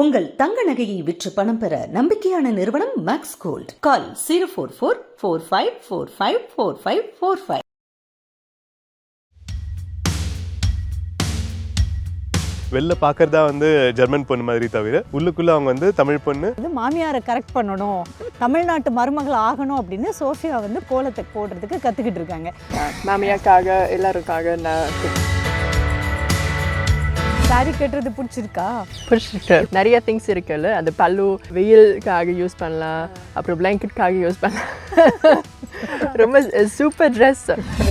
உங்கள் தங்க நகையை விற்று பணம் பெற நம்பிக்கையான நிறுவனம் மேக்ஸ் கோல்ட். கால் 04445454545. வெளில பார்க்கறதா ஜெர்மன் பொண்ணு மாதிரி தவிர உள்ளுக்குள்ள அவங்க தமிழ் பொண்ணு. மாமியாரை கரெக்ட் பண்ணணும், தமிழ்நாட்டு மருமகள் ஆகணும் அப்படின்னு சோஃபியா கோலத்தை போடுறதுக்கு கற்றுக்கிட்டு இருக்காங்க. மாமியாருக்காக எல்லாருக்காக நான் சாரி கட்டுறது பிடிச்சிருக்கா? பிடிச்சிருக்கு. நிறைய திங்ஸ் இருக்குல்ல, அந்த பல்லு வெயிலுக்காக யூஸ் பண்ணலாம், அப்புறம் பிளாங்கெட்காக யூஸ் பண்ணலாம். ரொம்ப சூப்பர் ட்ரெஸ்.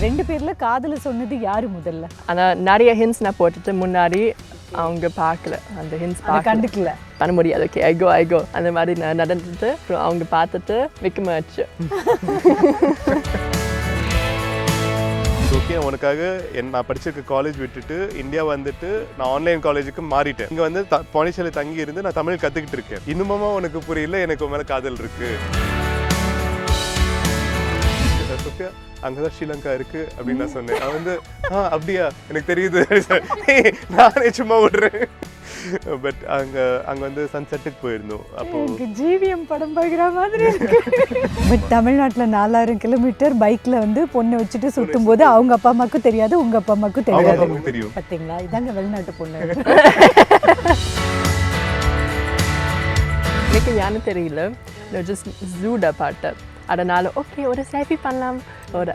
ரெண்டு பேர்ல காதல சொன்னது யாரு முதல்ல? ஆனால் நிறைய ஹின்ஸ் நான் போட்டுட்டு முன்னாடி அவங்க பார்க்கல, அந்த ஹின்ஸ் கண்டுக்கல, பண்ண முடியாது. ஓகே ஐகோ அந்த மாதிரி நான் நடந்துட்டு அப்புறம் அவங்க பார்த்துட்டு விற்கமாச்சு. ஓகே, உனக்காக நான் படிச்சிருக்க காலேஜ் விட்டுட்டு இந்தியா வந்துட்டு நான் ஆன்லைன் காலேஜுக்கு மாறிட்டேன். இங்கே பாண்டிச்சேரியில் தங்கி இருந்து நான் தமிழ் கற்றுக்கிட்டு இருக்கேன். இன்னுமா உனக்கு புரியல, எனக்கு உன் மேலே காதல் இருக்கு. சோஃபியா அங்கதான் ஸ்ரீலங்கா இருக்கு அப்படின்னு நான் சொன்னேன். நான் அப்படியா எனக்கு தெரியுது, நானே சும்மா விடுறேன். பட் அங்க சன்செட்டுக்கு போயிருந்தோம். அப்போ ஜிவிஎம் படம் பார்க்குற மாதிரி இருக்கு. பட் தமிழ்நாட்டில் 4000 கிலோமீட்டர் பைக்ல பொண்ணை வச்சுட்டு சுத்தும் போது அவங்க அப்பா அம்மாவுக்கும் தெரியாது, உங்க அப்பா அம்மாவுக்கும் தெரியும். பார்த்தீங்களா, இதாங்க வெளிநாட்டு பொண்ணு. எனக்கு யானு தெரியல, ஜஸ்ட் ஜூடா பாட்டு. அதனால் ஓகே ஒரு செல்ஃபி பண்ணலாம்,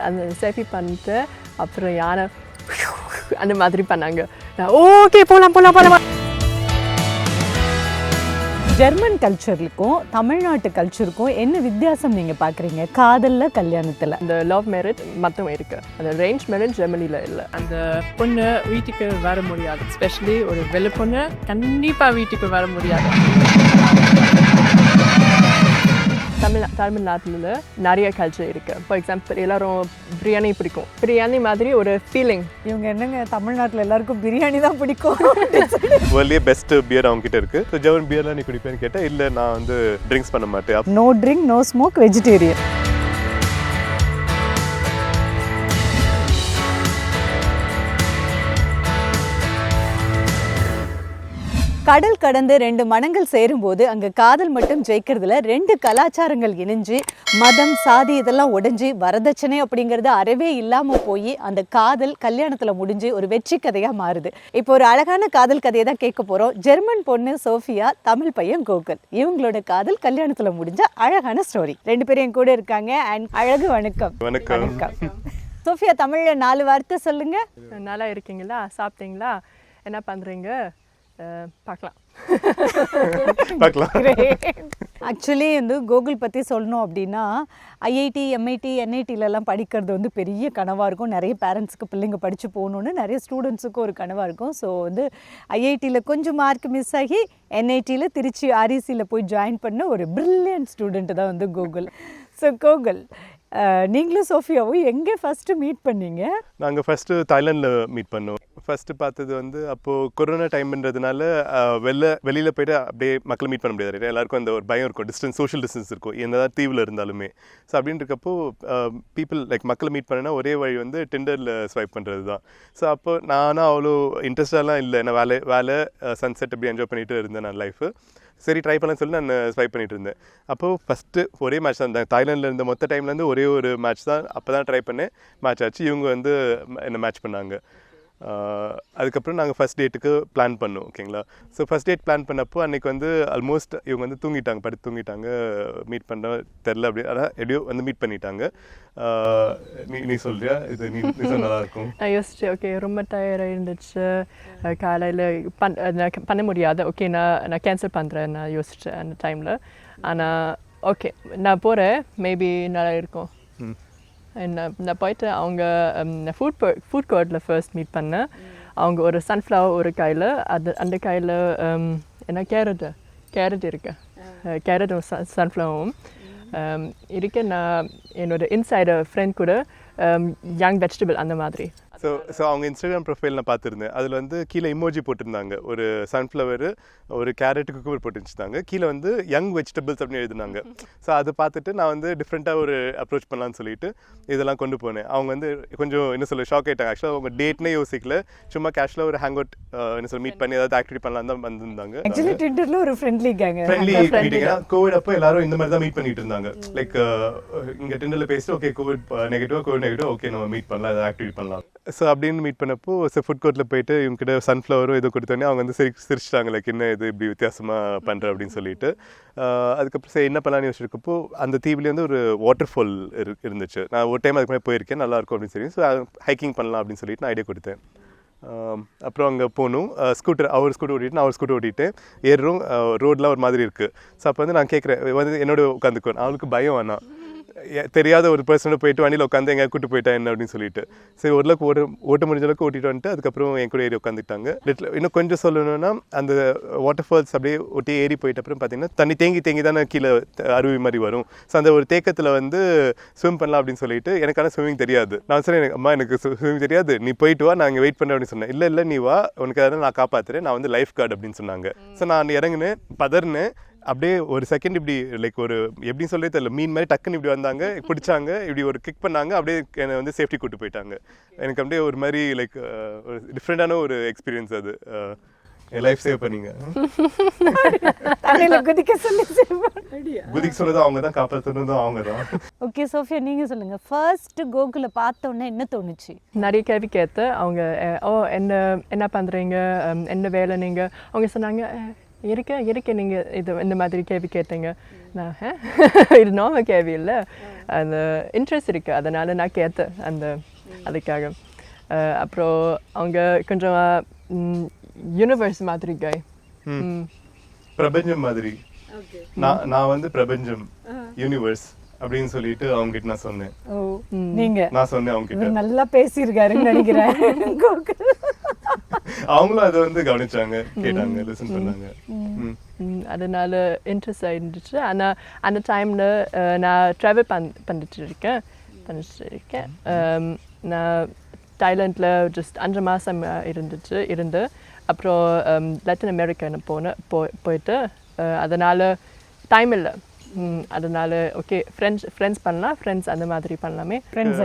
அந்த செல்ஃபி பண்ணிட்டு அப்புறம் யானை அந்த மாதிரி பண்ணாங்க. ஓகே போகலாம். ஜெர்மன் கல்ச்சருக்கும் தமிழ்நாட்டு கல்ச்சருக்கும் என்ன வித்தியாசம் நீங்கள் பார்க்குறீங்க காதலில் கல்யாணத்தில்? அந்த லவ் மேரேஜ் மட்டும் இருக்கு, அந்த அரேஞ்ச் மேரேஜ் ஜெர்மனியில் இல்லை. அந்த பொண்ணு வீட்டுக்கு வர முடியாது, ஸ்பெஷலி ஒரு வெள்ளை பொண்ணு கண்டிப்பாக வீட்டுக்கு வர முடியாது. தமிழ்நாட்டில் நிறைய கல்ச்சர் இருக்குது. ஃபார் எக்ஸாம்பிள் எல்லாரும் பிரியாணி பிடிக்கும், பிரியாணி மாதிரி ஒரு ஃபீலிங். இவங்க என்னங்க தமிழ்நாட்டில் எல்லாருக்கும் பிரியாணி தான் பிடிக்கும். வேர்ல்ட்லயே பெஸ்ட் பியர் அவங்க கிட்ட இருக்கு. ஸோ ஜெர்மன் பியர்லாம் நீ குடிப்பேன்னு கேட்டால் இல்லை, நான் ட்ரிங்க்ஸ் பண்ண மாட்டேன். No drink no smoke, vegetarian. கடல் கடந்து 2 மனங்கள் சேரும்போது அங்கே காதல் மட்டும் ஜெயிக்கிறதுல 2 கலாச்சாரங்கள் இணைஞ்சு மதம் சாதி இதெல்லாம் உடைஞ்சி வரதட்சணை அப்படிங்கிறது அறவே இல்லாமல் போய் அந்த காதல் கல்யாணத்தில் முடிஞ்சு ஒரு வெற்றி கதையாக மாறுது. இப்போ ஒரு அழகான காதல் கதையை தான் கேட்க போகிறோம். ஜெர்மன் பொண்ணு சோஃபியா, தமிழ் பையன் கோகுல், இவங்களோட காதல் கல்யாணத்தில் முடிஞ்ச அழகான ஸ்டோரி. 2 பேரும் என் கூட இருக்காங்க. அண்ட் அழகு வணக்கம். வணக்கம். சோஃபியா, தமிழில் 4 வார்த்தை சொல்லுங்க. நல்லா இருக்கீங்களா, சாப்பிட்டீங்களா, என்ன பண்ணுறீங்க, பார்க்கலாம். ஆக்சுவலி கோகுல் பற்றி சொல்லணும் அப்படின்னா ஐஐடி எம்ஐடி என்ஐடிலலாம் படிக்கிறது பெரிய கனவாக இருக்கும். நிறைய பேரண்ட்ஸுக்கு பிள்ளைங்க படித்து போகணுன்னு, நிறைய ஸ்டூடெண்ட்ஸுக்கும் ஒரு கனவாக இருக்கும். ஸோ ஐஐடியில் கொஞ்சம் மார்க் மிஸ் ஆகி என்ஐடியில் திருச்சி ஆர்இசியில் போய் ஜாயின் பண்ண ஒரு பிரில்லியன்ட் ஸ்டூடெண்ட்டு தான் கோகுல். ஸோ கோகுல், நீங்களும் சோஃபியாவும் எங்கே ஃபஸ்ட்டு மீட் பண்ணீங்க? நாங்கள் ஃபஸ்ட்டு தாய்லாண்டில் மீட் பண்ணோம். ஃபஸ்ட்டு பார்த்தது அப்போது கொரோனா டைம்ன்றதுனால வெளியில் போய்ட்டு அப்படியே மக்களை மீட் பண்ண முடியாது. எல்லாருக்கும் அந்த ஒரு பயம் இருக்கும், சோஷியல் டிஸ்டன்ஸ் இருக்கும், என்னதான் தீவில் இருந்தாலுமே. ஸோ அப்படின்றக்கப்போ மக்களை மீட் பண்ணனா ஒரே வழி டிண்டரில் ஸ்வைப் பண்ணுறது தான். ஸோ அப்போ நானும் அவ்வளோ இன்ட்ரெஸ்டாலாம் இல்லை, நான் வேலை சன்செட் அப்படி என்ஜாய் பண்ணிட்டு இருந்தேன் நான் லைஃபு. சரி ட்ரை பண்ணலான்னு சொல்லி நான் ஸ்வைப் பண்ணிட்டு இருந்தேன். அப்போது ஃபஸ்ட்டு ஒரே மேட்ச் தான், தாய்லாண்டில் இருந்த மொத்த டைம்லேருந்து ஒரே ஒரு மேட்ச் தான் அப்போ தான் ட்ரை பண்ணேன். மேட்ச் ஆச்சு, இவங்க என்ன மேட்ச் பண்ணாங்க. அதுக்கப்புறம் நாங்கள் ஃபஸ்ட் டேட்டுக்கு பிளான் பண்ணோம். ஓகேங்களா, ஸோ ஃபஸ்ட் டேட் பிளான் பண்ணப்போ அன்றைக்கி ஆல்மோஸ்ட் இவங்க தூங்கிட்டாங்க, படுத்து தூங்கிட்டாங்க. மீட் பண்ண தெரில அப்படி, ஆனால் எப்படியோ மீட் பண்ணிட்டாங்க. நீ சொல்றியா, இது நீ நல்லா இருக்கும். நான் யோசிச்சேன், ஓகே ரொம்ப டயர்டாக இருந்துச்சு, காலையில் பண்ண முடியாது, ஓகே நான் கேன்சல் பண்ணுறேன் நான் யோசித்தேன் அந்த டைமில். ஆனால் ஓகே நான் போகிறேன், மேபி நல்லா இருக்கும். நான் போயிட்டு அவங்க ஃபுட் கோர்ட்டில் ஃபர்ஸ்ட் மீட் பண்ணேன். அவங்க ஒரு சன்ஃப்ளவர் ஒரு கையில், அந்த கையில் என்ன கேரட் இருக்கு, கேரட்டும் சன்ஃப்ளவரும் இருக்கு. நான் என்னோட இன்சைடர் ஃப்ரெண்ட் கூட யங் வெஜிடபிள் அந்த மாதிரி. ஸோ அவங்க இன்ஸ்டாகிராம் ப்ரொஃபைல் நான் பார்த்துருந்தேன். அதில் வந்து கீழே இமோஜி போட்டிருந்தாங்க, ஒரு சன்ஃப்ளவர், ஒரு கேரட், குக்கும்பர் போட்டு வச்சுருந்தாங்க. கீழே வந்து யங் வெஜிடபிள்ஸ் அப்படின்னு எழுதினாங்க. ஸோ அதை பார்த்துட்டு நான் வந்து டிஃப்ரெண்ட்டாக ஒரு அப்ரோச் பண்ணலான்னு சொல்லிட்டு இதெல்லாம் கொண்டு போனேன். அவங்க வந்து கொஞ்சம் என்ன சொல்ல ஷாக் ஆகிட்டாங்க. ஆக்சுவலாக அவங்க டேட்னே யோசிக்கல, சும்மா கேஷுவலாக ஒரு ஹேங் அவுட் என்ன சொல்ல மீட் பண்ணி ஏதாவது ஆக்டிவிட்டி பண்ணலாம் தான் வந்திருந்தாங்க. ஆக்சுவலி ட்விட்டர்ல ஒரு ஃப்ரெண்ட்லி மீட்டிங். கோவிட் அப்போ எல்லாரும் இந்த மாதிரி தான் மீட் பண்ணிட்டு இருந்தாங்க. லைக் இங்கே டிண்டரில் பேசிட்டு ஓகே கோவிட் நெகட்டிவ் ஓகே நம்ம மீட் பண்ணலாம், ஏதாவது ஆக்டிவிட்டி பண்ணலாம். ஸோ அப்படின்னு மீட் பண்ணப்போ ஃபுட் கோர்ட்டில் போயிட்டு இவங்ககிட்ட சன்ஃப்ளவரும் இது கொடுத்தோன்னே அவங்க வந்து சிரிச்சிட்டாங்க, லைக் என்ன இது இப்படி வித்தியாசமாக பண்ணுற அப்படின்னு சொல்லிட்டு. அதுக்கப்புறம் சரி என்ன பண்ணலான்னு யோசிச்சிருக்கப்போ அந்த தீவுலேயே வந்து ஒரு வாட்டர் ஃபால் இருந்துச்சு. நான் ஒரு டைம் அதுக்கு மேலே போயிருக்கேன், நல்லாயிருக்கும் அப்படின்னு சொல்லி. ஸோ ஹைக்கிங் பண்ணலாம் அப்படின்னு சொல்லிட்டு நான் ஐடியா கொடுத்தேன். அப்புறம் அங்கே போகணும், அவர் ஸ்கூட்டர் ஓட்டிட்டு நான் அவர் ஸ்கூட்டர் ஓட்டிட்டு ஏறுறோம். ரோடெலாம் ஒரு மாதிரி இருக்குது. ஸோ அப்போ வந்து நான் கேட்குறேன், வந்து என்னோட உட்காந்துக்குவேன். அவளுக்கு பயம் வேணாம், தெரியாத ஒரு பர்சனோட போயிட்டு வண்டியில் உட்காந்து எங்கே கூட்டு போயிட்டா என்ன அப்படின்னு சொல்லிட்டு. சரி ஓரளவுக்கு ஓட்ட முடிஞ்ச அளவுக்கு ஓட்டிட்டு வந்துட்டு அதுக்கப்புறம் என் கூட ஏறி உட்காந்துட்டாங்க. இன்னும் கொஞ்சம் சொல்லணும்னா அந்த வாட்டர் ஃபால்ஸ் அப்படியே ஒட்டி ஏறி போயிட்ட அப்புறம் பார்த்தீங்கன்னா தண்ணி தேங்கி தானே கீழே அருவி மாதிரி வரும். ஸோ அந்த ஒரு தேக்கத்தில் வந்து ஸ்விம் பண்ணலாம் அப்படின்னு சொல்லிட்டு எனக்கான ஸ்விம்மிங் தெரியாது. நான் சொன்னேன், அம்மா எனக்கு ஸ்விம்மிங் தெரியாது, நீ போயிட்டு வா, நான் இங்கே வெயிட் பண்ணுறேன் அப்படின்னு சொன்னேன். இல்லை நீ வா, உனக்கு அதனால் நான் காப்பாற்றுறேன், நான் வந்து லைஃப் கார்டு அப்படின்னு சொன்னாங்க. ஸோ நான் இறங்குனேன், பதறினேன். அப்படியே ஒரு செகண்ட் இப்படி லைக் ஒரு எப்படி சொல்லவே தெரியல, மீன் மாதிரி டக்குன்னு இப்படி வந்தாங்க, பிடிச்சாங்க, இப்படி ஒரு கிக் பண்ணாங்க, அப்படியே என்னை வந்து சேஃப்டி கூட்டு போயிட்டாங்க. எனக்கு அப்படியே ஒரு மாதிரி லைக் ஒரு டிஃப்ரெண்டான ஒரு எக்ஸ்பீரியன்ஸ் அது. என் லைஃப் சேவ் பண்ணீங்க. குதிக்க சொன்னதும் அவங்க தான், காப்பாற்றுனதும் அவங்க தான். ஓகே சோஃபியா, நீங்க சொல்லுங்க, ஃபர்ஸ்ட் கோகுல பார்த்த உடனே என்ன தோணுச்சு? நிறைய கேள்வி கேட்டு அவங்க என்ன பண்ணுறீங்க, என்ன வேலை நீங்கள், அவங்க சொன்னாங்க இருக்க நீங்கள் இது இந்த மாதிரி கேள்வி கேட்டீங்க. நான் இது நார்மல் கேள்வி இல்லை, அந்த இன்ட்ரெஸ்ட் இருக்குது, அதனால் நான் கேட்டேன் அதுக்காக. அப்புறம் அவங்க கொஞ்சம் யூனிவர்ஸ் மாதிரி கை, பிரபஞ்சம் மாதிரி. நான் வந்து பிரபஞ்சம் யூனிவர்ஸ் அப்படின்னு சொல்லிட்டு அவங்க கிட்ட நான் சொன்னேன். நான் சொன்னேன் அவங்க கிட்ட. நல்லா பேசியிருக்காருன்னு நினைக்கிறேன். அவங்களும் அதை வந்து கவனிச்சாங்க, கேட்டாங்க, லிசன் பண்ணாங்க. அதனால இன்ட்ரெஸ்ட் ஆயிருந்துச்சு. ஆனால் அந்த டைமில் நான் ட்ராவல் பண்ணிட்டு இருக்கேன். நான் தாய்லாண்டில் ஜஸ்ட் 5 மாதம் இருந்து அப்புறம் லத்தின் அமெரிக்கா போயிட்டு அதனால் டைம் இல்லை. அதனால ஓகே ஃப்ரெண்ட்ஸ் பண்ணலாம், ஃப்ரெண்ட்ஸ் அந்த மாதிரி பண்ணலாமே. ஃப்ரெண்ட்ஸ்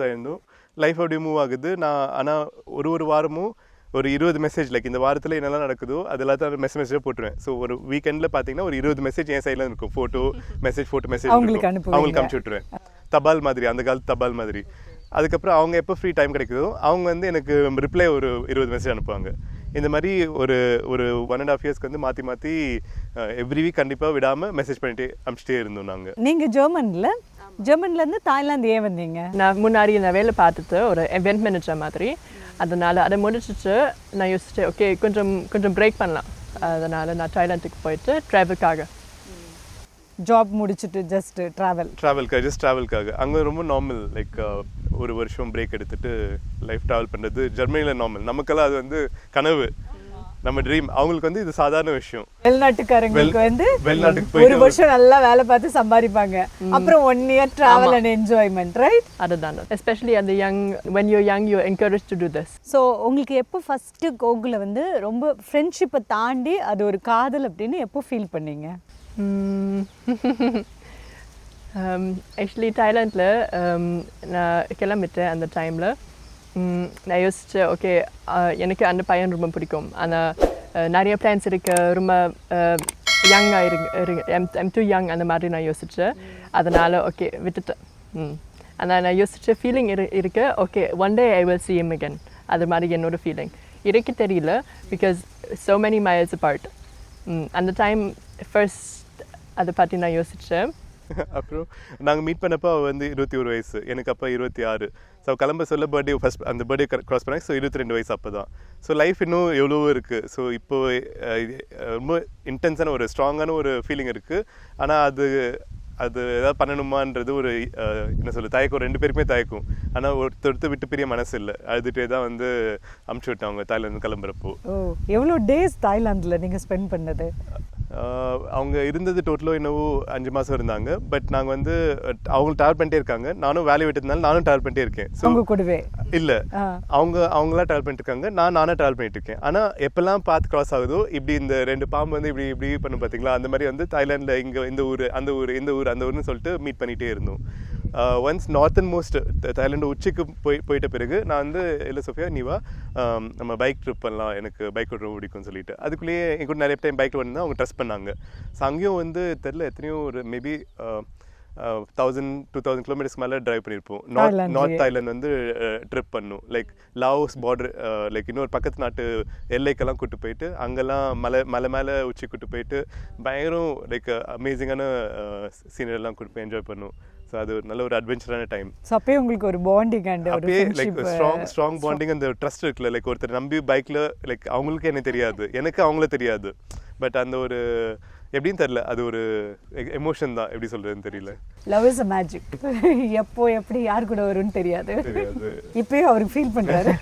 ஆகிருந்தோம். லைஃப் அப்படியே மூவ் ஆகுது. நான் ஆனால் ஒரு வாரமும் ஒரு 20 மெசேஜ், லைக் இந்த வாரத்தில் என்னெல்லாம் நடக்குதோ அது எல்லாத்தையும் மெசேஜாக போட்டுருவேன். ஸோ ஒரு வீக்கெண்டில் பார்த்தீங்கன்னா ஒரு 20 மெசேஜ் என் சைடில் இருக்கும். ஃபோட்டோ மெசேஜ் அவங்களுக்கு அனுப்பிச்சு விட்டுருவேன். தபால் மாதிரி, அந்த காலத்து தபால் மாதிரி. அதுக்கப்புறம் அவங்க எப்போ ஃப்ரீ டைம் கிடைக்குதோ அவங்க வந்து எனக்கு ரிப்ளை ஒரு 20 மெசேஜ் அனுப்புவாங்க. இந்த மாதிரி ஒரு 1.5 இயர்ஸ்க்கு வந்து மாற்றி எவ்ரி வீக் கண்டிப்பாக விடாமல் மெசேஜ் பண்ணிட்டு அனுப்பிச்சிட்டே இருந்தோம். நாங்கள் நீங்கள் ஜெர்மன்லேருந்து தாய்லாந்து ஏன் வந்தீங்க? நான் முன்னாடி நான் வேலை பார்த்துட்டு ஒரு event மேனேஜர் மாதிரி. அதனால் அதை முடிச்சுட்டு நான் யோசிச்சு ஓகே கொஞ்சம் பிரேக் பண்ணலாம். அதனால் நான் தாய்லாந்துக்கு போயிட்டு ட்ராவலுக்காக. ஜாப் முடிச்சுட்டு ஜஸ்ட் ட்ராவலுக்காக அங்கே ரொம்ப நார்மல், லைக் ஒரு வருஷம் பிரேக் எடுத்துட்டு லைஃப் ட்ராவல் பண்ணுறது ஜெர்மனியில் நார்மல். நமக்கெல்லாம் அது வந்து கனவு, நம்ம ட்ரீம். அவங்களுக்கு வந்து இது சாதாரண விஷயம். வெளிநாட்டுக்காரங்களுக்கு வந்து ஒரு வருஷம் நல்லா வேலை பார்த்து சம்பாதிப்பாங்க, அப்புறம் 1 year travel and enjoyment, right? அதுதான், especially அந்த when you're young you're encouraged to do this. So உங்களுக்கு எப்போ ஃபர்ஸ்ட் கோகுல வந்து ரொம்ப ஃப்ரெண்ட்ஷிப்பை தாண்டி அது ஒரு காதல் அப்படின்னு எப்போ ஃபீல் பண்ணீங்க? ஆக்சுவலி தாய்லாண்டில் நான் கிளம்பிட்டேன். அந்த டைமில் நான் யோசித்தேன் ஓகே எனக்கு அந்த பையன் ரொம்ப பிடிக்கும், ஆனால் நிறைய பிளான்ஸ் இருக்கு, ரொம்ப யங்காக I'm too young அந்த மாதிரி நான் யோசித்தேன். அதனால் ஓகே விட்டுட்டேன். ஆனால் நான் யோசித்த ஃபீலிங் இருக்கு, okay one day I will see him again. அது மாதிரி என்னோட ஃபீலிங் இருக்கு, தெரியல, because so many miles apart. அந்த டைம் ஃபர்ஸ்ட் அதை பற்றி நான் யோசித்தேன். அப்புறம் நாங்கள் மீட் பண்ணப்போ அவள் வந்து 21 வயசு, எனக்கு அப்போ 26. ஸோ கிளம்ப சொல்ல பர்த்டே ஃபஸ்ட் அந்த பர்த்டே க்ராஸ் பண்ணாங்க. ஸோ 22 வயசு அப்போ தான். ஸோ லைஃப் இன்னும் எவ்வளவோ இருக்குது. ஸோ இப்போது ரொம்ப இன்டென்ஸான ஒரு ஸ்ட்ராங்கான ஒரு ஃபீலிங் இருக்குது. ஆனால் அது ஏதாவது பண்ணணுமான்றது ஒரு என்ன சொல்ல தயக்கம், 2 பேருக்குமே தயக்கும். ஆனால் ஒருத்தர் விட்டு பெரிய மனசு இல்லை, அழுதுகிட்டே தான் வந்து அமுச்சு விட்டாங்க தாய்லாந்து கிளம்புறப்போ. எவ்வளோ டேஸ் தாய்லாந்தில் நீங்கள் ஸ்பெண்ட் பண்ணது? அவங்க இருந்தது டோட்டலோ என்னவோ 5 மாதம் இருந்தாங்க. பட் நாங்கள் வந்து அவங்க ட்ராவல் பண்ணிட்டே இருக்காங்க, நானும் வேலையை விட்டதுனால நானும் ட்ராவல் பண்ணிட்டே இருக்கேன். ஸோ உங்க கூடவே இல்லை, அவங்களாம் ட்ராவல் பண்ணிட்டு இருக்காங்க, நானும் ட்ராவல் பண்ணிட்டு இருக்கேன். ஆனால் எப்பெல்லாம் பார்த்து கிராஸ் ஆகுதோ இப்படி இந்த 2 பாம்பு வந்து இப்படி பண்ணு பார்த்தீங்களா, அந்த மாதிரி வந்து தாய்லாண்டில் இங்கே இந்த ஊர் அந்த ஊர் இந்த ஊர் அந்த ஊர்னு சொல்லிட்டு மீட் பண்ணிகிட்டே இருந்தோம். ஒன்ஸ் நார்த்தன் மோஸ்ட் தாய்லாண்டு உச்சிக்கு போயிட்ட பிறகு நான் வந்து இல்லை சோஃபியா நீ வா நம்ம பைக் ட்ரிப் பண்ணலாம், எனக்கு பைக் ஓட்ட ரொம்ப பிடிக்கும்னு சொல்லிட்டு அதுக்குள்ளேயே என் கூட நிறைய டைம் பைக்கில் வந்து அவங்க ட்ரெஸ் பண்ணாங்க. ஸோ அங்கேயும் வந்து தெரில எத்தனையோ ஒரு மேபி 1000-2000 கிலோமீட்டர்ஸ்க்கு மேலே ட்ரைவ் பண்ணியிருப்போம். நார்த் தாய்லாந்து வந்து ட்ரிப் பண்ணும், லைக் லாவோஸ் பார்டர், லைக் இன்னொரு பக்கத்து நாட்டு எல்லைக்கெல்லாம் கூப்பிட்டு போயிட்டு அங்கெல்லாம் மலை மேலே உச்சி கூப்பிட்டு போயிட்டு பயங்கரம் லைக் அமேசிங்கான சீனரிலாம் கூப்பிட்டு போய் என்ஜாய் பண்ணும். ஸோ அது ஒரு நல்ல ஒரு அட்வென்ச்சரான டைம். ஸோ அப்பயே உங்களுக்கு ஒரு பாண்டிங் அண்ட் அப்பயே லைக் ஸ்ட்ராங் பாண்டிங் அந்த ட்ரஸ்ட் இருக்குல்ல, லைக் ஒருத்தர் நம்பி பைக்கில் லைக் அவங்களுக்கு என்ன தெரியாது, எனக்கு அவங்கள தெரியாது, பட் அந்த ஒரு எப்படின்னு தெரியல, அது ஒரு எமோஷன் தான், எப்படி சொல்றதுன்னு தெரியல. Love is a magic. எப்போ எப்படி யார் கூட வரும்னு தெரியாது. இப்பயும் அவருக்கு ஃபீல் பண்றாரு.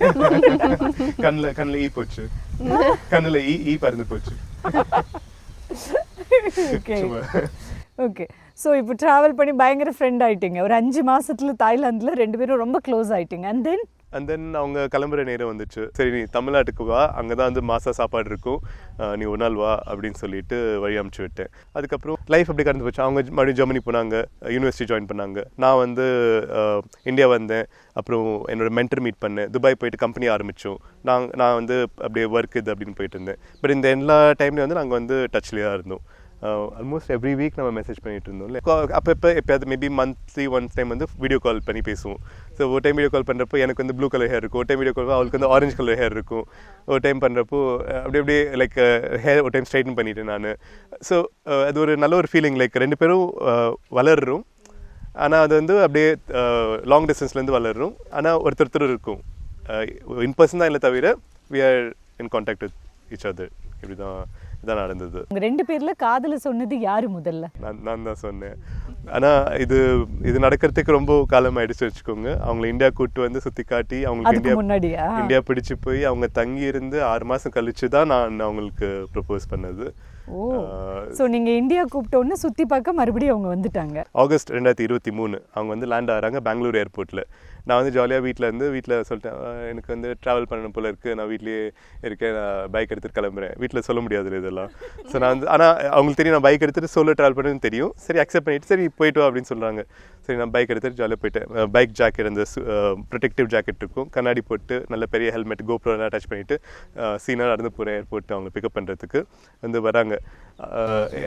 கண்ணில் ஈ போச்சு, கண்ணில் ஈ பறந்து போச்சு. ஓகே, ஸோ இப்போ ட்ராவல் பண்ணி பயங்கர ஃப்ரெண்ட் ஆயிட்டீங்க. ஒரு 5 மாசத்துல தாய்லாந்துல 2 பேரும் ரொம்ப க்ளோஸ் ஆயிட்டீங்க. அண்ட் தென் அவங்க கிளம்புற நேரம் வந்துச்சு. சரி நீ தமிழ்நாட்டுக்கு வா, அங்கே தான் வந்து மாசா சாப்பாடு இருக்கும், நீ ஒரு நாள் வா அப்படின்னு சொல்லிட்டு வழி அமுச்சு விட்டேன். அதுக்கப்புறம் லைஃப் அப்படி கடந்து போச்சு. அவங்க மறுபடியும் ஜெர்மனி போனாங்க, யூனிவர்சிட்டி ஜாயின் பண்ணாங்க. நான் வந்து இந்தியா வந்தேன். அப்புறம் என்னோட மென்டர் மீட் பண்ணேன், துபாய் போயிட்டு கம்பெனி ஆரம்பித்தோம். நான் வந்து அப்படியே ஒர்க் இது அப்படின்னு போயிட்டு இருந்தேன். பட் இந்த எல்லா டைம்லேயும் வந்து நாங்கள் வந்து டச்லேயே இருந்தோம். ஆல்மோஸ்ட் எவ்ரி வீக் நம்ம மெசேஜ் பண்ணிட்டு இருந்தோம். எப்போயாவது மேபி மந்த்லி ஒன்ஸ் டைம் வந்து வீடியோ கால் பண்ணி பேசுவோம். ஸோ ஒரு டைம் வீடியோ கால் பண்ணுறப்போ எனக்கு வந்து ப்ளூ கலர் ஹேர் இருக்கும், ஒரு டைம் வீடியோ கால் அவளுக்கு வந்து ஆரஞ்சு கலர் ஹேர் இருக்கும். ஒரு டைம் பண்ணுறப்போ அப்படியே லைக் ஹேர் ஒரு டைம் ஸ்ட்ரைட்டன் பண்ணிட்டேன் நான். ஸோ அது ஒரு நல்ல ஒரு ஃபீலிங், லைக் 2 பேரும் வளர்றோம். ஆனால் அது வந்து அப்படியே லாங் டிஸ்டன்ஸ்லேருந்து வளர்றோம். ஆனால் ஒருத்தர் இருக்கும், இன் பர்சன் தான் இல்லை தவிர we are in contact with each other. இப்படி தான் இதான் நடந்தது. உங்க 2 பேர்ல காதல சொன்னது யாரு முதல்ல? நான் தான் சொன்னேன். ஆனால் இது நடக்கிறதுக்கு ரொம்ப காலம் ஆயிடுச்சு வச்சுக்கோங்க. அவங்களை இந்தியா கூட்டு வந்து சுற்றி காட்டி அவங்களுக்கு இந்தியா பிடிச்சு போய் அவங்க தங்கி இருந்து 6 மாதம் கழிச்சு தான் நான் அவங்களுக்கு ப்ரப்போஸ் பண்ணது. ஸோ நீங்க இந்தியா கூப்பிட்டோன்னு சுற்றி பார்க்க மறுபடியும் அவங்க வந்துட்டாங்க. ஆகஸ்ட் 2023 அவங்க வந்து லேண்ட் ஆகிறாங்க பெங்களூர் ஏர்போர்ட்டில். நான் வந்து ஜாலியாக வீட்டில் சொல்லிட்டேன், எனக்கு வந்து ட்ராவல் பண்ணணும் போல இருக்குது, நான் வீட்லேயே இருக்கேன், நான் பைக் எடுத்துகிட்டு கிளம்புறேன். வீட்டில் சொல்ல முடியாது இதெல்லாம். ஸோ நான் வந்து ஆனால் அவங்களுக்கு தெரியும் நான் பைக் எடுத்துகிட்டு சோலோ ட்ராவல் பண்ணுன்னு தெரியும். சரி அக்செப்ட் பண்ணிவிட்டு சரி போய்ட்டு வா அப்படின்னு சொல்கிறாங்க. சரி நான் பைக் எடுத்துகிட்டு ஜாலியாக போயிட்டேன். பைக் ஜாக்கெட், அந்த ப்ரொடெக்டிவ் ஜாக்கெட் இருக்கும், கண்ணாடி போட்டு நல்ல பெரிய ஹெல்மெட் கோப்ரோலாம் அட்டாச் பண்ணிவிட்டு சீனாக நடந்து போகிறேன் ஏர்போர்ட் அவங்களை பிக்கப் பண்ணுறதுக்கு வந்து வராங்க.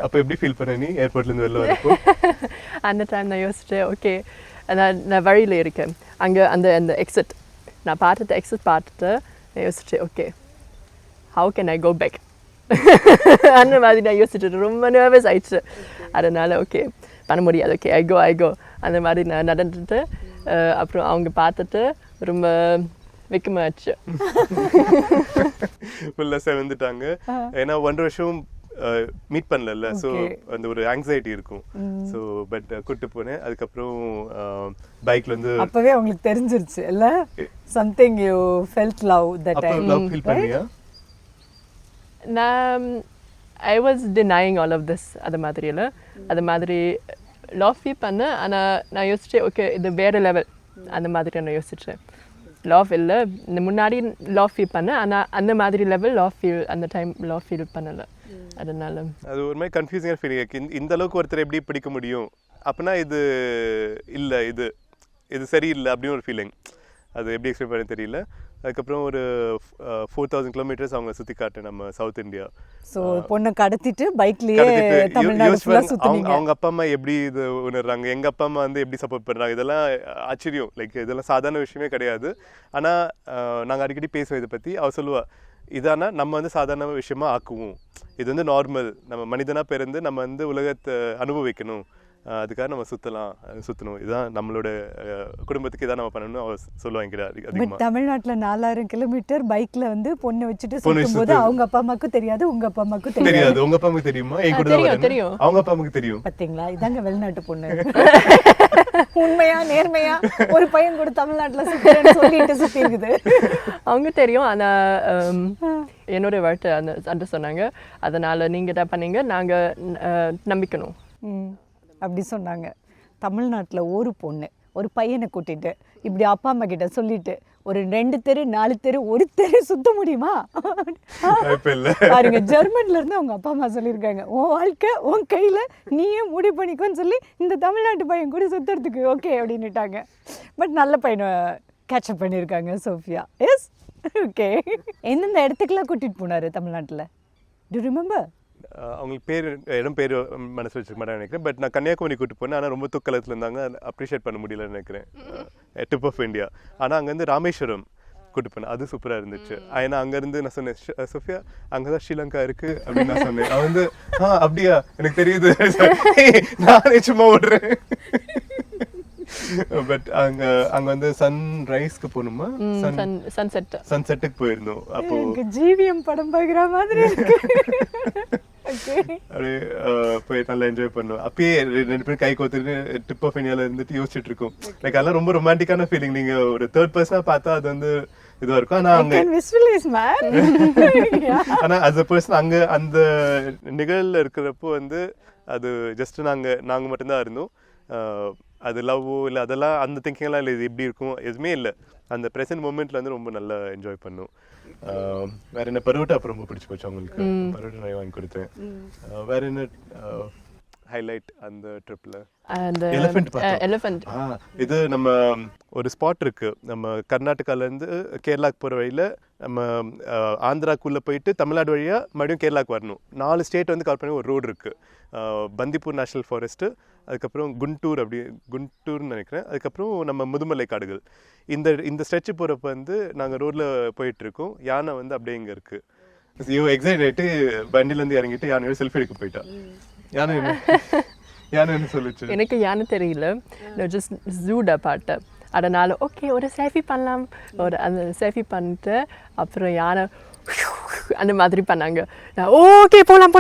அப்போ எப்படி ஃபீல் பண்ண நீ ஏர்போர்ட்லேருந்து வெளில வரப்போ? அந்த டைம் நான் யோசிச்சேன், ஓகே நான் வழியில் இருக்கேன், அங்கே அந்த எக்ஸிட் நான் பார்த்துட்டு எக்ஸிட் பார்த்துட்டு நான் யோசிச்சேன், okay how can I go back அந்த மாதிரி நான் யோசிச்சுட்டு ரொம்ப நர்வஸ் ஆயிடுச்சு. அதனால் ஓகே பண்ண முடியாது, ஓகே ஐ கோ அந்த மாதிரி நான் நடந்துட்டு அப்புறம் அவங்க பார்த்துட்டு ரொம்ப வெக்கமாச்சு. ஃபுல்லாக செவந்துட்டாங்க. ஏன்னா 1 வருஷம் மீட் பண்ணல, ஸோ அந்த ஒரு ஆங்ஸைட்டி இருக்கும். ஸோ பட் கூட்டு போனேன். அதுக்கப்புறம் பைக்ல வந்து அப்பவே அவங்களுக்கு தெரிஞ்சிருச்சு இல்ல, something you felt love that time. Love feel பண்ணியா? நான் I was denying all of this. அது மாதிரி லவ் ஃபீல் பண்ணேன். ஆனால் நான் யோசிச்சேன், ஓகே இது வேறு லெவல் அந்த மாதிரி நான் யோசிச்சேன். லவ் இல்லை, இந்த முன்னாடி லவ் ஃபீல் பண்ணேன், ஆனால் அந்த மாதிரி லெவல் அந்த டைம் லவ் ஃபீல் பண்ணலை. அதனால அது ஒரு மாதிரி கன்ஃபியூசிங்கான ஃபீலிங். இந்த அளவுக்கு ஒருத்தர் எப்படி பிடிக்க முடியும் அப்படின்னா இது இல்லை, இது சரியில்லை அப்படின்னு ஒரு ஃபீலிங். அது எப்படி எக்ஸ்பிளைன் பண்ண தெரியல. அதுக்கப்புறம் ஒரு 4000 கிலோமீட்டர்ஸ் அவங்க சுற்றி காட்டேன் நம்ம சவுத் இந்தியா. ஸோ பொண்ணை கடத்திட்டு பைக்லேயே தமிழ்நாடு ஃபுல்லாக சுற்றினீங்க. அவங்க அப்பா அம்மா எப்படி இது உணர்றாங்க, எங்கள் அப்பா அம்மா வந்து எப்படி சப்போர்ட் பண்ணுறாங்க, இதெல்லாம் ஆச்சரியம். லைக் இதெல்லாம் சாதாரண விஷயமே கிடையாது. ஆனால் நாங்கள் அடிக்கடி பேசுவோம் இதை பற்றி. அவள் சொல்லுவாள், இதானா நம்ம வந்து சாதாரண விஷயமா ஆக்குவோம், இது வந்து நார்மல், நம்ம மனிதனாக பிறந்து நம்ம வந்து உலகத்தை அனுபவிக்கணும், அதுக்காக நம்ம சுற்றணும், இதுதான் நம்மளோட குடும்பத்துக்கு இதான் நம்ம பண்ணணும் அவ சொல்லுவாங்க. தமிழ்நாட்டில் 4000 கிலோமீட்டர் பைக்ல வந்து பொண்ணை வச்சுட்டு சுற்றும்போது அவங்க அப்பா அம்மாக்கும் தெரியாது, உங்க அப்பா அம்மாக்கும் தெரியாது. உங்க அப்பா அம்மாக்கு தெரியுமா? என் கூட தெரியும், அவங்க அப்பா அம்மாக்கு தெரியும். பாத்தீங்களா, இதாங்க வெளிநாட்டு பொண்ணு. உண்மையா நேர்மையா ஒரு பையன் கூட தமிழ்நாட்டுல சுத்துறேன்னு சொல்லிட்டு சுத்தி இருக்குது. அவங்க தெரியும், ஆனால் என்னோட வார்த்தை அந்த சொன்னாங்க. அதனால் நீங்கள் தான் பண்ணீங்க, நாங்கள் நம்பிக்கணும். அப்படி சொன்னாங்க. தமிழ்நாட்டில் ஒரு பொண்ணு ஒரு பையனை கூட்டிட்டு இப்படி அப்பா அம்மா கிட்ட சொல்லிட்டு ஒரு 2 தெரு 4 தெரு ஒரு தெரு சுத்த முடியுமா? பாருங்க, ஜெர்மன்ல இருந்து அவங்க அப்பா அம்மா சொல்லியிருக்காங்க, உன் வாழ்க்கை உன் கையில, நீயே முடிவு பண்ணிக்கோன்னு சொல்லி இந்த தமிழ்நாட்டு பையன் கூட சுத்துறதுக்கு ஓகே அப்படின்னுட்டாங்க. பட் நல்ல பையனை கேட்சப் பண்ணியிருக்காங்க சோஃபியா. S, okay. எந்தெந்த இடத்துக்குலாம் கூட்டிட்டு போனாரு தமிழ்நாட்டில்? To remember? அவங்களுக்கு இடம் பேர் மனசு வச்சுக்க மாட்டேன் நினைக்கிறேன். பட் நான் கன்னியாகுமரி கூட்டு போனேன். ஆனால் ரொம்ப தூக்கலத்தில் இருந்தாங்க, அப்ரிஷியேட் பண்ண முடியலன்னு நினைக்கிறேன். Tip of India. ஆனால் அங்கேருந்து ராமேஸ்வரம் கூட்டு போனேன், அது சூப்பராக இருந்துச்சு. ஏன்னா அங்கேருந்து நான் சொன்னேன், சோஃபியா அங்கே தான் ஸ்ரீலங்கா இருக்குது அப்படின்னு நான் சொன்னேன். அவன் வந்து அப்படியா எனக்கு தெரியுது, நானே சும்மா ஓடுறேன். பட் அங்க வந்து சன்ரைஸ்க்கு போகணுமா, சன்செட்டுக்கு போயிருந்தோம். அப்போ ஜிவிஎம் படம் பார்க்குற மாதிரி இருக்கு. அப்படியே போய் நல்லா என்ஜாய் பண்ணுவோம். அப்பயே 2 பேரும் கை கோத்துட்டு டிப் ஆஃப் இந்தியால இருந்துட்டு யோசிச்சுட்டு இருக்கோம். லைக் அதெல்லாம் ரொம்ப ரொமான்டிக்கான ஃபீலிங். நீங்க ஒரு தேர்ட் பர்சனா பார்த்தா அது வந்து இதுவா இருக்கும். ஆனா அங்க ஆனா as a person அங்க அந்த நிகழ்ல இருக்கிறப்போ வந்து அது ஜஸ்ட் நாங்க மட்டும்தான் இருந்தோம். அது லவ்வோ இல்லை அதெல்லாம் அந்த திங்கிங்லாம் இல்லை, இது எப்படி இருக்கும் எதுவுமே இல்லை. அந்த ப்ரெசென்ட் மூமெண்ட்ல வந்து ரொம்ப நல்லா என்ஜாய் பண்ணும். வேற என்ன, பரோட்டா அப்புறம் ரொம்ப பிடிச்சி போச்சு அவங்களுக்கு. பரோட்டா நான் வாங்கி கொடுத்தேன். வேற என்ன ஹைலைட் அந்த ட்ரிப்ல? எலிஃபண்ட். இது நம்ம ஒரு ஸ்பாட் இருக்கு, நம்ம கர்நாடகால இருந்து கேரளாக்கு போற வழியில நம்ம ஆந்திராக்குள்ள போயிட்டு தமிழ்நாடு வழியா மறுபடியும் கேரளாக்கு வரணும். 4 ஸ்டேட் வந்து கவர் பண்ணி ஒரு ரோடு இருக்கு. பந்திப்பூர் நேஷனல் ஃபாரஸ்ட்டு, அதுக்கப்புறம் குண்டூர்னு நினைக்கிறேன், அதுக்கப்புறம் நம்ம முதுமலை காடுகள். இந்த ஸ்ட்ரெச்சு போகிறப்ப வந்து நாங்கள் ரோட்டில் போயிட்டுருக்கோம். யானை வந்து அப்படியே இங்கே இருக்குது. எக்ஸைட் ஆகிட்டு வண்டியிலேருந்து இறங்கிட்டு யானையோட செல்ஃபி எடுக்க போயிட்டா. யானை என்ன சொல்லிச்சு? எனக்கு யானை தெரியல, ஜஸ்ட் ஜூடா பாட்டு. அதனால் ஓகே ஒரு செல்ஃபி பண்ணலாம், அந்த செல்ஃபி பண்ணிட்டு அப்புறம் யானை அந்த மாதிரி பண்ணாங்க. ஓகே போலாம்.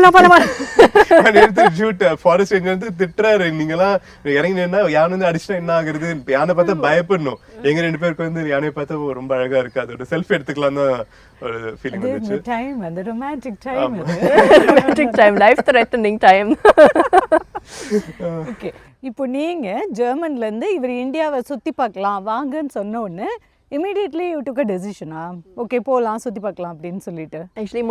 ஃபாரஸ்ட் ரேஞ்சர் வந்து திட்டுறாரு, நீங்களாம் இறங்கினா யானை வந்து அடிச்சுனா என்ன ஆகுறது? யானை பார்த்தா பயப்படணும். எங்க 2 பேருக்கு வந்து யானையை பார்த்தா ரொம்ப அழகா இருக்கு, அதோட செல்ஃபி எடுத்துக்கலாம் தான் ஒரு ஃபீலிங் வந்துச்சு. அந்த romantic time, romantic time, life threatening time. Okay, இப்போ நீங்க ஜெர்மன்ல இருந்து இவர் இந்தியாவை சுத்தி பார்க்கலாம் வாங்கன்னு சொன்ன உடனே immediately you took a decision. Okay போகலாம் சுற்றி பார்க்கலாம் அப்படின்னு சொல்லிட்டு. ஆக்சுவலி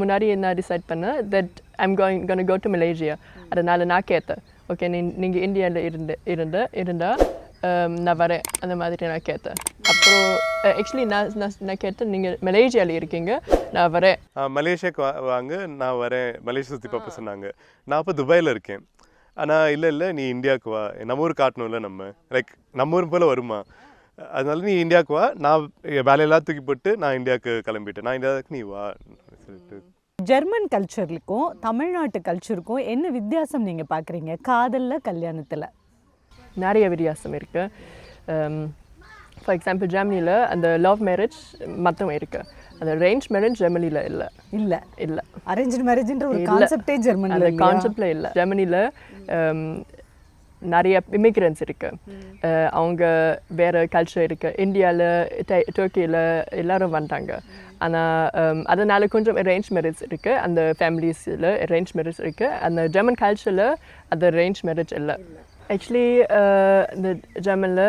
முன்னாடி நான் டிசைட் பண்ணேன் that I'm going go to Malaysia. அதனால் நான் கேட்டேன், ஓகே நீங்கள் இந்தியாவில் இருந்தால் நான் வரேன், அந்த மாதிரி நான் கேட்டேன். அப்புறம் ஆக்சுவலி நான் கேட்டேன், நீங்கள் மலேசியாவில் இருக்கீங்க, நான் வரேன். மலேசியாவுக்கு வாங்க, நான் வரேன், மலேசியா சுற்றி பார்ப்ப சொன்னாங்க. நான் அப்போ துபாயில் இருக்கேன். ஆனால் இல்லை நீ இந்தியாவுக்கு வா, நம்ம ஊர் காட்டணும்ல, லைக் நம்ம ஊர் போல் வருமா, அதனால நீ இந்தியாவுக்கு வா, நான் வேலையெல்லாம் தூக்கி போட்டு நான் இந்தியாவுக்கு கிளம்பிட்டேன், நான் இந்தியாவுக்கு நீ வா சொல்லிட்டு. ஜெர்மன் கல்ச்சருக்கும் தமிழ்நாட்டு கல்ச்சருக்கும் என்ன வித்தியாசம் நீங்கள் பார்க்குறீங்க காதலில் கல்யாணத்தில்? நிறைய வித்தியாசம் இருக்குது. ஃபார் எக்ஸாம்பிள் ஜெர்மனியில் அந்த லவ் மேரேஜ் மட்டும் இருக்குது, அந்த அரேஞ்ச் மேரேஜ் ஜெர்மனியில் இல்லை. அரேஞ்ச் மேரேஜ்ன்ற ஒரு கான்செப்டே ஜெர்மனியில், அந்த கான்செப்டில் இல்லை. ஜெர்மனியில் நிறைய இமிக்ரெண்ட்ஸ் இருக்குது, அவங்க வேறு கல்ச்சர் இருக்குது. இந்தியாவில் டர்க்கியில் எல்லோரும் வந்துட்டாங்க. ஆனால் அதனால் கொஞ்சம் அரேஞ்ச் மேரேஜ் இருக்குது, அந்த ஃபேமிலிஸில் அரேஞ்ச் மேரேஜ் இருக்குது. அந்த ஜெர்மன் கல்ச்சரில் அந்த அரேஞ்ச் மேரேஜ் இல்லை. ஆக்சுவலி இந்த ஜெர்மனில்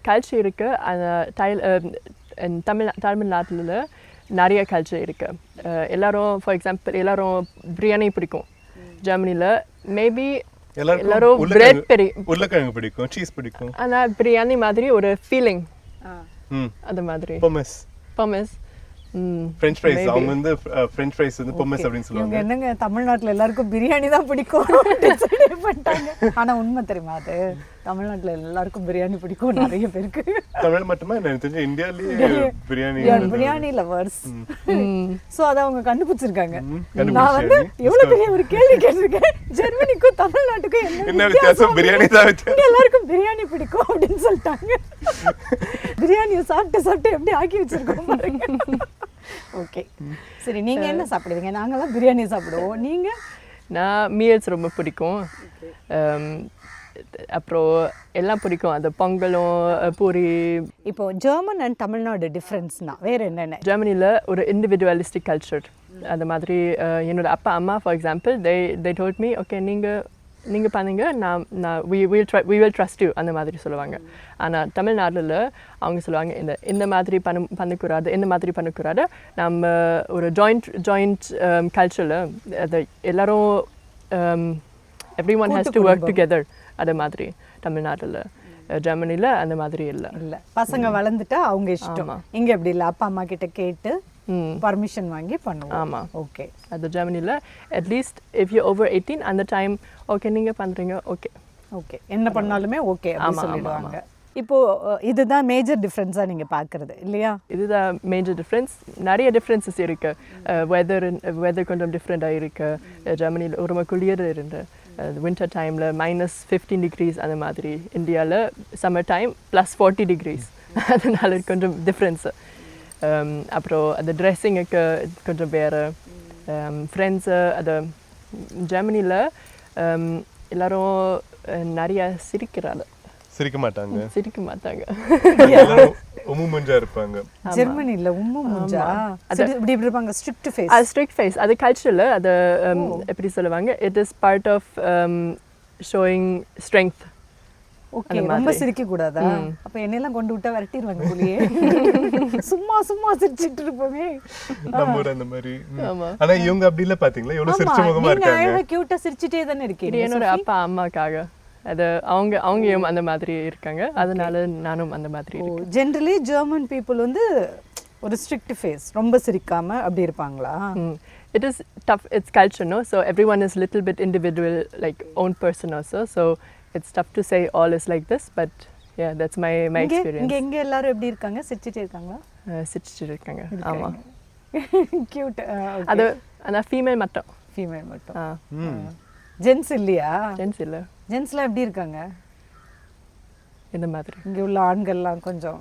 கல்ச்சர் இருக்குது, அந்த தமிழ்நாட்டில் நிறைய கல்ச்சர் இருக்குது. எல்லோரும் ஃபார் எக்ஸாம்பிள் எல்லோரும் பிரியாணி பிடிக்கும். ஜெர்மனியில் மேபி எல்லாரும் உருளைக்கிழங்கு பிடிக்கும், சீஸ் பிடிக்கும். ஆனால் பிரியாணி மாதிரி ஒரு ஃபீலிங், அந்த மாதிரி. பொமஸ் ஃப்ரெஞ்ச் ஃப்ரைஸ், அவங்க வந்து ஃப்ரெஞ்ச் ஃப்ரைஸ் வந்து பொமஸ் அப்படின்னு சொல்லுவாங்க. என்னங்க தமிழ்நாட்டில் எல்லாருக்கும் பிரியாணி தான் பிடிக்கும் பண்ணிட்டாங்க. ஆனால் உண்மை தெரியுமா, அது தமிழ்நாட்டில் எல்லாருக்கும் பிரியாணி பிடிக்கும் நிறைய பேருக்கு. தமிழ் மட்டுமா எனக்கு தெரிஞ்ச இந்தியாவிலேயே பிரியாணி லவர்ஸ். ஸோ அதை அவங்க கண்டுபிடிச்சிருக்காங்க. நான் வந்து எவ்வளோ பெரிய ஒரு கேள்வி கேட்டிருக்கேன், ஜெர்மனிக்கும் தமிழ்நாட்டுக்கும் என்ன வித்தியாசம்? பிரியாணி தான் எல்லாருக்கும் பிரியாணி பிடிக்கும் அப்படின்னு சொல்லிட்டாங்க. பிரியாணியை சாப்பிட்டு எப்படி ஆக்கி வச்சிருக்கோம் பாருங்க. ஓகே சரி, நீங்கள் என்ன சாப்பிடுவீங்க? நாங்களாம் பிரியாணி சாப்பிடுவோம், நீங்கள்? நான் மீல்ஸ் ரொம்ப பிடிக்கும். அப்புறம் எல்லாம் பிடிக்கும், அந்த பொங்கலும் பூரி. இப்போ ஜெர்மன் அண்ட் தமிழ்நாடு டிஃப்ரென்ஸ்னா வேற என்னென்ன? ஜெர்மனியில் ஒரு இண்டிவிஜுவலிஸ்டிக் கல்ச்சர். அந்த மாதிரி என்னோட அப்பா அம்மா for example they told me okay நீங்கள் பண்ணுங்க, we will trust you அந்த மாதிரி சொல்லுவாங்க. ஆனால் தமிழ்நாட்டில் அவங்க சொல்லுவாங்க இந்த மாதிரி பண்ணக்கூடாது, இந்த மாதிரி பண்ணக்கூடாது. நம்ம ஒரு ஜாயிண்ட் கல்ச்சரில் அது எல்லாரும் every one has to work together. அது மாதிரி தமிழ்நாட்டில். ஜெர்மனியில் அந்த மாதிரி இல்லை. பசங்க வளர்ந்துட்டா அவங்க இஷ்டம். இங்கே எப்படி இல்லை, அப்பா அம்மா கிட்ட கேட்டு பர்மிஷன் வாங்கி பண்ணுவோம். ஆமாம். ஓகே. அது ஜெர்மனியில் அட்லீஸ்ட் இஃப் யூ ஓவர் 18 அந்த டைம் ஓகே நீங்கள் பண்ணுறீங்க, ஓகே என்ன பண்ணாலுமே ஓகே அப்படின்னு சொல்லிடுவாங்க. இப்போ இதுதான் மேஜர் டிஃப்ரென்ஸாக நீங்கள் பார்க்குறது இல்லையா? இதுதான் மேஜர் டிஃப்ரென்ஸ். நிறைய டிஃப்ரென்சஸ் இருக்குது. வெதர் கொஞ்சம் டிஃப்ரெண்ட்டாக இருக்குது. ஜெர்மனியில் ரொம்ப குளிர் இருந்து வின்டர் டைமில் -15 degrees அந்த மாதிரி. இந்தியாவில் சம்மர் டைம் +40 degrees. அதனால கொஞ்சம் டிஃப்ரென்ஸு. அப்புறம் அது ட்ரெஸ்ஸிங்குக்கு கொஞ்சம் வேறு. ஃப்ரெண்ட்ஸு அது ஜெர்மனியில் எல்லாரும் நிறைய சிரிக்க மாட்டாங்க. உம்முஞ்சா இருப்பாங்க. ஜெர்மனில உம்முஞ்சா இப்படி இருப்பாங்க. Strict face. அது கல்ச்சரில் அது எப்படி சொல்லுவாங்க, it is part of showing strength. Okay. ரொம்ப சிரிக்க கூடாதா? அப்ப என்னெல்லாம் கொண்டு விட்டா விரட்டிடுவாங்க போலியே. சும்மா சிரிச்சிட்டு இருப்போமே நம்ம ஊர் அந்த மாதிரி. ஆனா இவங்க அப்படி இல்ல, பாத்தீங்களா எவ்வளவு சிரிச்ச முகமா இருக்காங்க. நீங்க கியூட்டா சிரிச்சிட்டே தானே இருக்கீங்க. என்னோட அப்பா அம்மாக்காக அது அவங்களும் அந்த மாதிரி இருக்காங்க, அதனால நானும் அந்த மாதிரி இருக்கேன். ஜெனரலி ஜெர்மன் பீப்புள் வந்து ஒரு ஸ்ட்ரிக்ட் ஃபேஸ், ரொம்ப சிரிக்காம அப்படி இருப்பாங்களா? It is tough, it's culture, no? So everyone is little bit individual, like own person also. So it's tough to say all is like this, but yeah, that's my experience. இங்க எல்லாரும் எப்படி இருக்காங்க? சிரிச்சிட்டே இருக்காங்களா? சிரிச்சிட்டு இருக்காங்க. ஆமா. கியூட். அது ஆனா ஃபீமேல் மட்டும். ஜென்ஸ் இல்லையா? ஜென்ஸ் இல்ல. ஜென்ஸ்லாம் எப்படி இருக்காங்க? இந்த மாதிரி. இங்க உள்ள ஆண்கள்லாம் கொஞ்சம்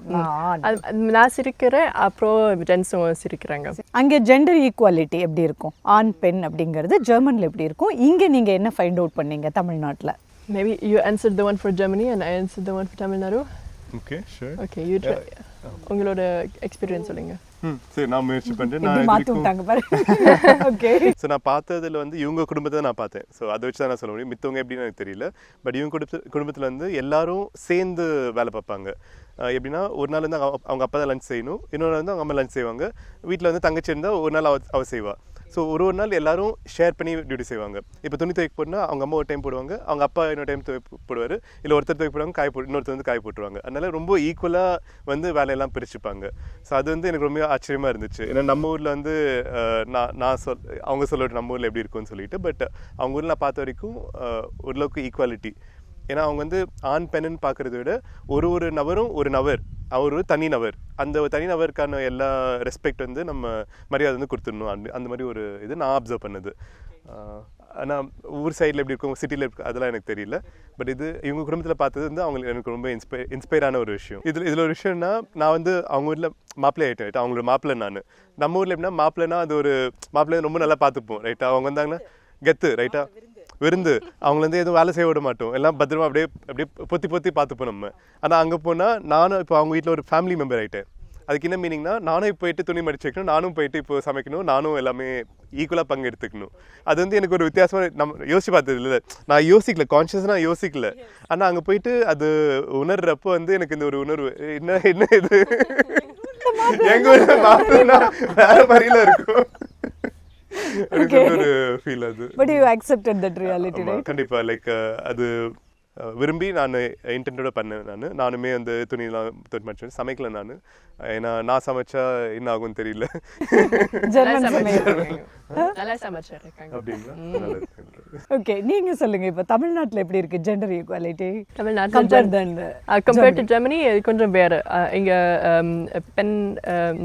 நான் சிரிக்கிறேன், அப்புறம் ஜென்ஸும் சிரிக்கிறாங்க. அங்கே ஜெண்டர் ஈக்குவாலிட்டி எப்படி இருக்கும்? ஆண் பெண் அப்படிங்கிறது ஜெர்மனில் எப்படி இருக்கும்? இங்கே நீங்கள் என்ன ஃபைண்ட் அவுட் பண்ணீங்க தமிழ்நாட்டில்? Maybe you answered the one for Germany and I answered the one for Tamil Nadu. Okay, sure. Okay, you try. உங்களோட எக்ஸ்பீரியன்ஸ் சொல்லுங்க. சரி, நான் முயற்சி பண்ணுறேன். நான் மாற்றி விட்டாங்க பாரு. ஓகே. ஸோ நான் பார்த்ததில் வந்து இவங்க குடும்பத்தை நான் பார்த்தேன். ஸோ அதை வச்சு தான் நான் சொல்ல முடியும். மித்தவங்க எப்படின்னு எனக்கு தெரியல. பட் இவங்க குடும்பத்தில் வந்து எல்லாரும் சேர்ந்து வேலை பார்ப்பாங்க. எப்படின்னா ஒரு நாள் வந்து அவங்க அப்பா தான் லஞ்ச் செய்யணும், இன்னொரு நாள் வந்து அவங்க அம்மா லஞ்ச் செய்வாங்க. வீட்டில் வந்து தங்கச்சி இருந்தால் ஒரு நாள் அவ செய்வாள். ஸோ ஒரு நாள் எல்லாரும் ஷேர் பண்ணி டியூட்டி செய்வாங்க. இப்போ துணி துவைக்க போனால் அவங்க அம்மா ஒரு டைம் போடுவாங்க, அவங்க அப்பா இன்னொரு டைம் போடுவார், இல்லை ஒருத்தர் துவைக்க போடுவாங்க, இன்னொருத்தர் வந்து காய போட்டுருவாங்க. அதனால ரொம்ப ஈக்குவலாக வந்து வேலையெல்லாம் பிரிச்சுப்பாங்க. ஸோ அது வந்து எனக்கு ரொம்ப ஆச்சரியமாக இருந்துச்சு. ஏன்னா நம்ம ஊரில் வந்து அவங்க சொல்லிட்டு நம்ம ஊரில் எப்படி இருக்கும்னு சொல்லிட்டு, பட் அவங்க ஊரில் நான் பார்த்த வரைக்கும் ஓரளவுக்கு ஈக்குவாலிட்டி. ஏன்னா அவங்க வந்து ஆண் பெண்ணுன்னு பார்க்குறத விட ஒரு நபரும் ஒரு நபர், அவர் ஒரு தனி நபர், அந்த தனி நபருக்கான எல்லா ரெஸ்பெக்ட் வந்து நம்ம மரியாதை வந்து கொடுத்துடணும். அந்த மாதிரி ஒரு இது நான் அப்சர்வ் பண்ணது. ஆனால் ஊர் சைடில் எப்படி இருக்கும், சிட்டியில் இருக்கு, அதெல்லாம் எனக்கு தெரியல. பட் இது இவங்க குடும்பத்தில் பார்த்தது வந்து அவங்களுக்கு எனக்கு ரொம்ப இன்ஸ்பயரான ஒரு விஷயம். இதில் ஒரு விஷயம்னா, நான் வந்து அவங்க ஊரில் மாப்பிள்ளை ஆகிட்டேன் ரைட்டா. அவங்களோட மாப்பிள்ளை நான். நம்ம ஊரில் எப்படின்னா மாப்பிள்ளைனா அது ஒரு மாப்பிள்ளை ரொம்ப நல்லா பார்த்துப்போம் ரைட்டா. அவங்க வந்தாங்கன்னா கெத்து ரைட்டா, விருந்து, அவங்கள வந்து எதுவும் வேலை செய்ய விட மாட்டோம், எல்லாம் பத்திரமா அப்படியே பொத்தி பார்த்துப்போம் நம்ம. ஆனால் அங்கே போனால் நானும் இப்போ அவங்க வீட்டில் ஒரு ஃபேமிலி மெம்பர் ஆகிட்டேன். அதுக்கு என்ன மீனிங்னா, நானும் போயிட்டு துணி மடிச்சு வைக்கணும், நானும் போயிட்டு இப்போ சமைக்கணும், நானும் எல்லாமே ஈக்குவலாக பங்கு எடுத்துக்கணும். அது வந்து எனக்கு ஒரு வித்தியாசமாக நம்ம யோசிச்சு பார்த்தது இல்லை. நான் யோசிக்கல, கான்ஷியஸாக யோசிக்கல. ஆனால் அங்கே போயிட்டு அது உணர்றப்போ வந்து எனக்கு இந்த ஒரு உணர்வு, என்ன இது எங்க ஊர்ல மாப்பிள்ளைனா வேற மாதிரில இருக்கும். ஒரு ஃபீல் அது. But you accepted that reality, right? கண்டிப்பா. லைக் அது விரும்பி நான் இன்டென்டோட பண்ணேன். நானுமே வந்து துணியெல்லாம் துணி மடிச்சு சமைக்கல நான். ஏன்னா நான் சமைச்சா என்ன ஆகும்னு தெரியல. ஓகே, நீங்க சொல்லுங்க. இப்போ தமிழ்நாட்டில் எப்படி இருக்கு gender equality? Compared to Germany கொஞ்சம் வேறு. இங்கே பெண்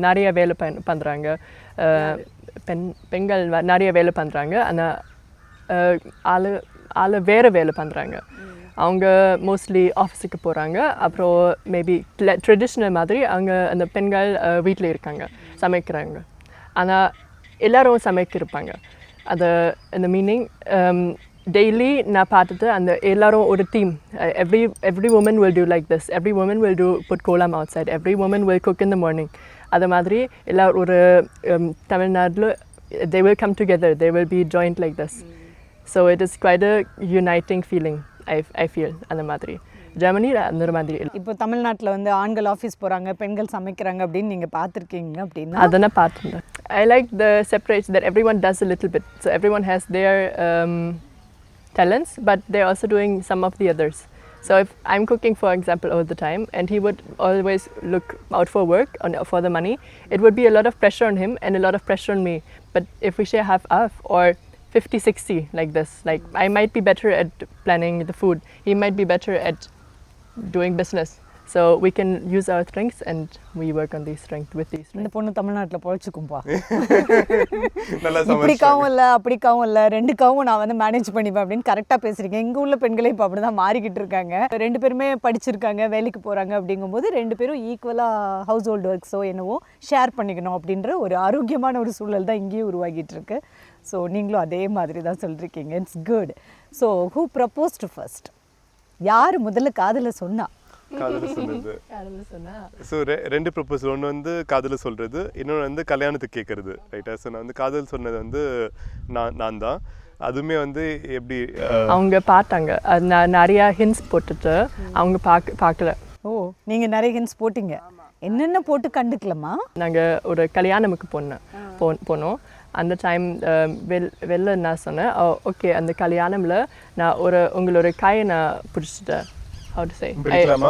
நிறைய வேலை பண்ணுறாங்க, பெண்கள் நிறைய வேலை பண்ணுறாங்க. ஆனால் ஆள் வேறு வேலை பண்ணுறாங்க. அவங்க மோஸ்ட்லி ஆஃபீஸுக்கு போகிறாங்க. அப்புறம் மேபி ட்ரெடிஷ்னல் மாதிரி அங்கே அந்த பெண்கள் வீட்டில் இருக்காங்க, சமைக்கிறாங்க. ஆனால் எல்லோரும் சமைக்கிருப்பாங்க. அது இந்த மீனிங் daily நான் பார்த்துட்டு அந்த எல்லாரும் ஒரு team. Every woman will do like this. Every woman will put kolam outside. Every woman will cook in the morning. அது மாதிரி எல்லாரும் ஒரு தமிழ்நாட்டில் they will come together. They will be joined like this. So it is quite a uniting feeling. I feel அந்த மாதிரி. ஜெர்மனியில் அந்த மாதிரி இல்லை. இப்போ தமிழ்நாட்டில் வந்து ஆண்கள் ஆஃபீஸ் போகிறாங்க, பெண்கள் சமைக்கிறாங்க அப்படின்னு நீங்கள் பார்த்துருக்கீங்க அப்படின்னா? அதெல்லாம் பார்த்துருந்தேன். I like the separation that everyone does a little bit. So everyone has their talents, but they're also doing some of the others. So if I'm cooking, for example, all the time, and he would always look out for work for the money, it would be a lot of pressure on him and a lot of pressure on me. But if we share half or 50-60 like this, like I might be better at planning the food, he might be better at doing business. So we can use our strengths and we work on these strengths with these strengths. இந்த பொண்ணு தமிழ்நாட்டில் பொழைச்சிக்கும்பா. நல்லா இப்படிக்காவும் இல்லை அப்படிக்காவும் இல்லை, ரெண்டுக்காவும் நான் வந்து manage பண்ணிப்பேன் அப்படின்னு கரெக்டாக பேசுகிறீங்க. இங்கே உள்ள பெண்களே இப்போ அப்படி தான் மாறிக்கிட்டு இருக்காங்க. 2 பேருமே படிச்சிருக்காங்க, வேலைக்கு போகிறாங்க. அப்படிங்கும்போது 2 பேரும் ஈக்குவலாக ஹவுஸ் ஹோல்டு ஒர்க்ஸோ என்னவோ ஷேர் பண்ணிக்கணும் அப்படின்ற ஒரு ஆரோக்கியமான ஒரு சூழல் தான் இங்கேயும் உருவாகிட்டு இருக்கு. ஸோ நீங்களும் அதே மாதிரி தான் சொல்லியிருக்கீங்க. It's good. So who proposed first? யார் முதல்ல காதலை சொன்னா? காதல சொன்னது. So 2 proposal. ஒன்று வந்து காதல சொல்கிறது, இன்னொன்று வந்து கல்யாணத்துக்கு கேட்குறது. ரைட்டா? ஸோ நான் வந்து காதல் சொன்னது வந்து நான் தான். அதுவுமே வந்து எப்படி அவங்க பார்த்தாங்க, நான் நிறையா ஹின்ஸ் போட்டுட்டு அவங்க பார்க்கல. ஓ, நீங்கள் நிறைய ஹின்ஸ் போட்டிங்க. என்னென்ன போட்டு கண்டுக்கலாமா? நாங்கள் ஒரு கல்யாணமுக்கு போனோம். அந்த டைம் வெளில நான் சொன்னேன், ஓகே அந்த கல்யாணமில் நான் உங்களோட கையை நான் பிடிச்சிட்டேன். How to say? பிடிக்கலாமா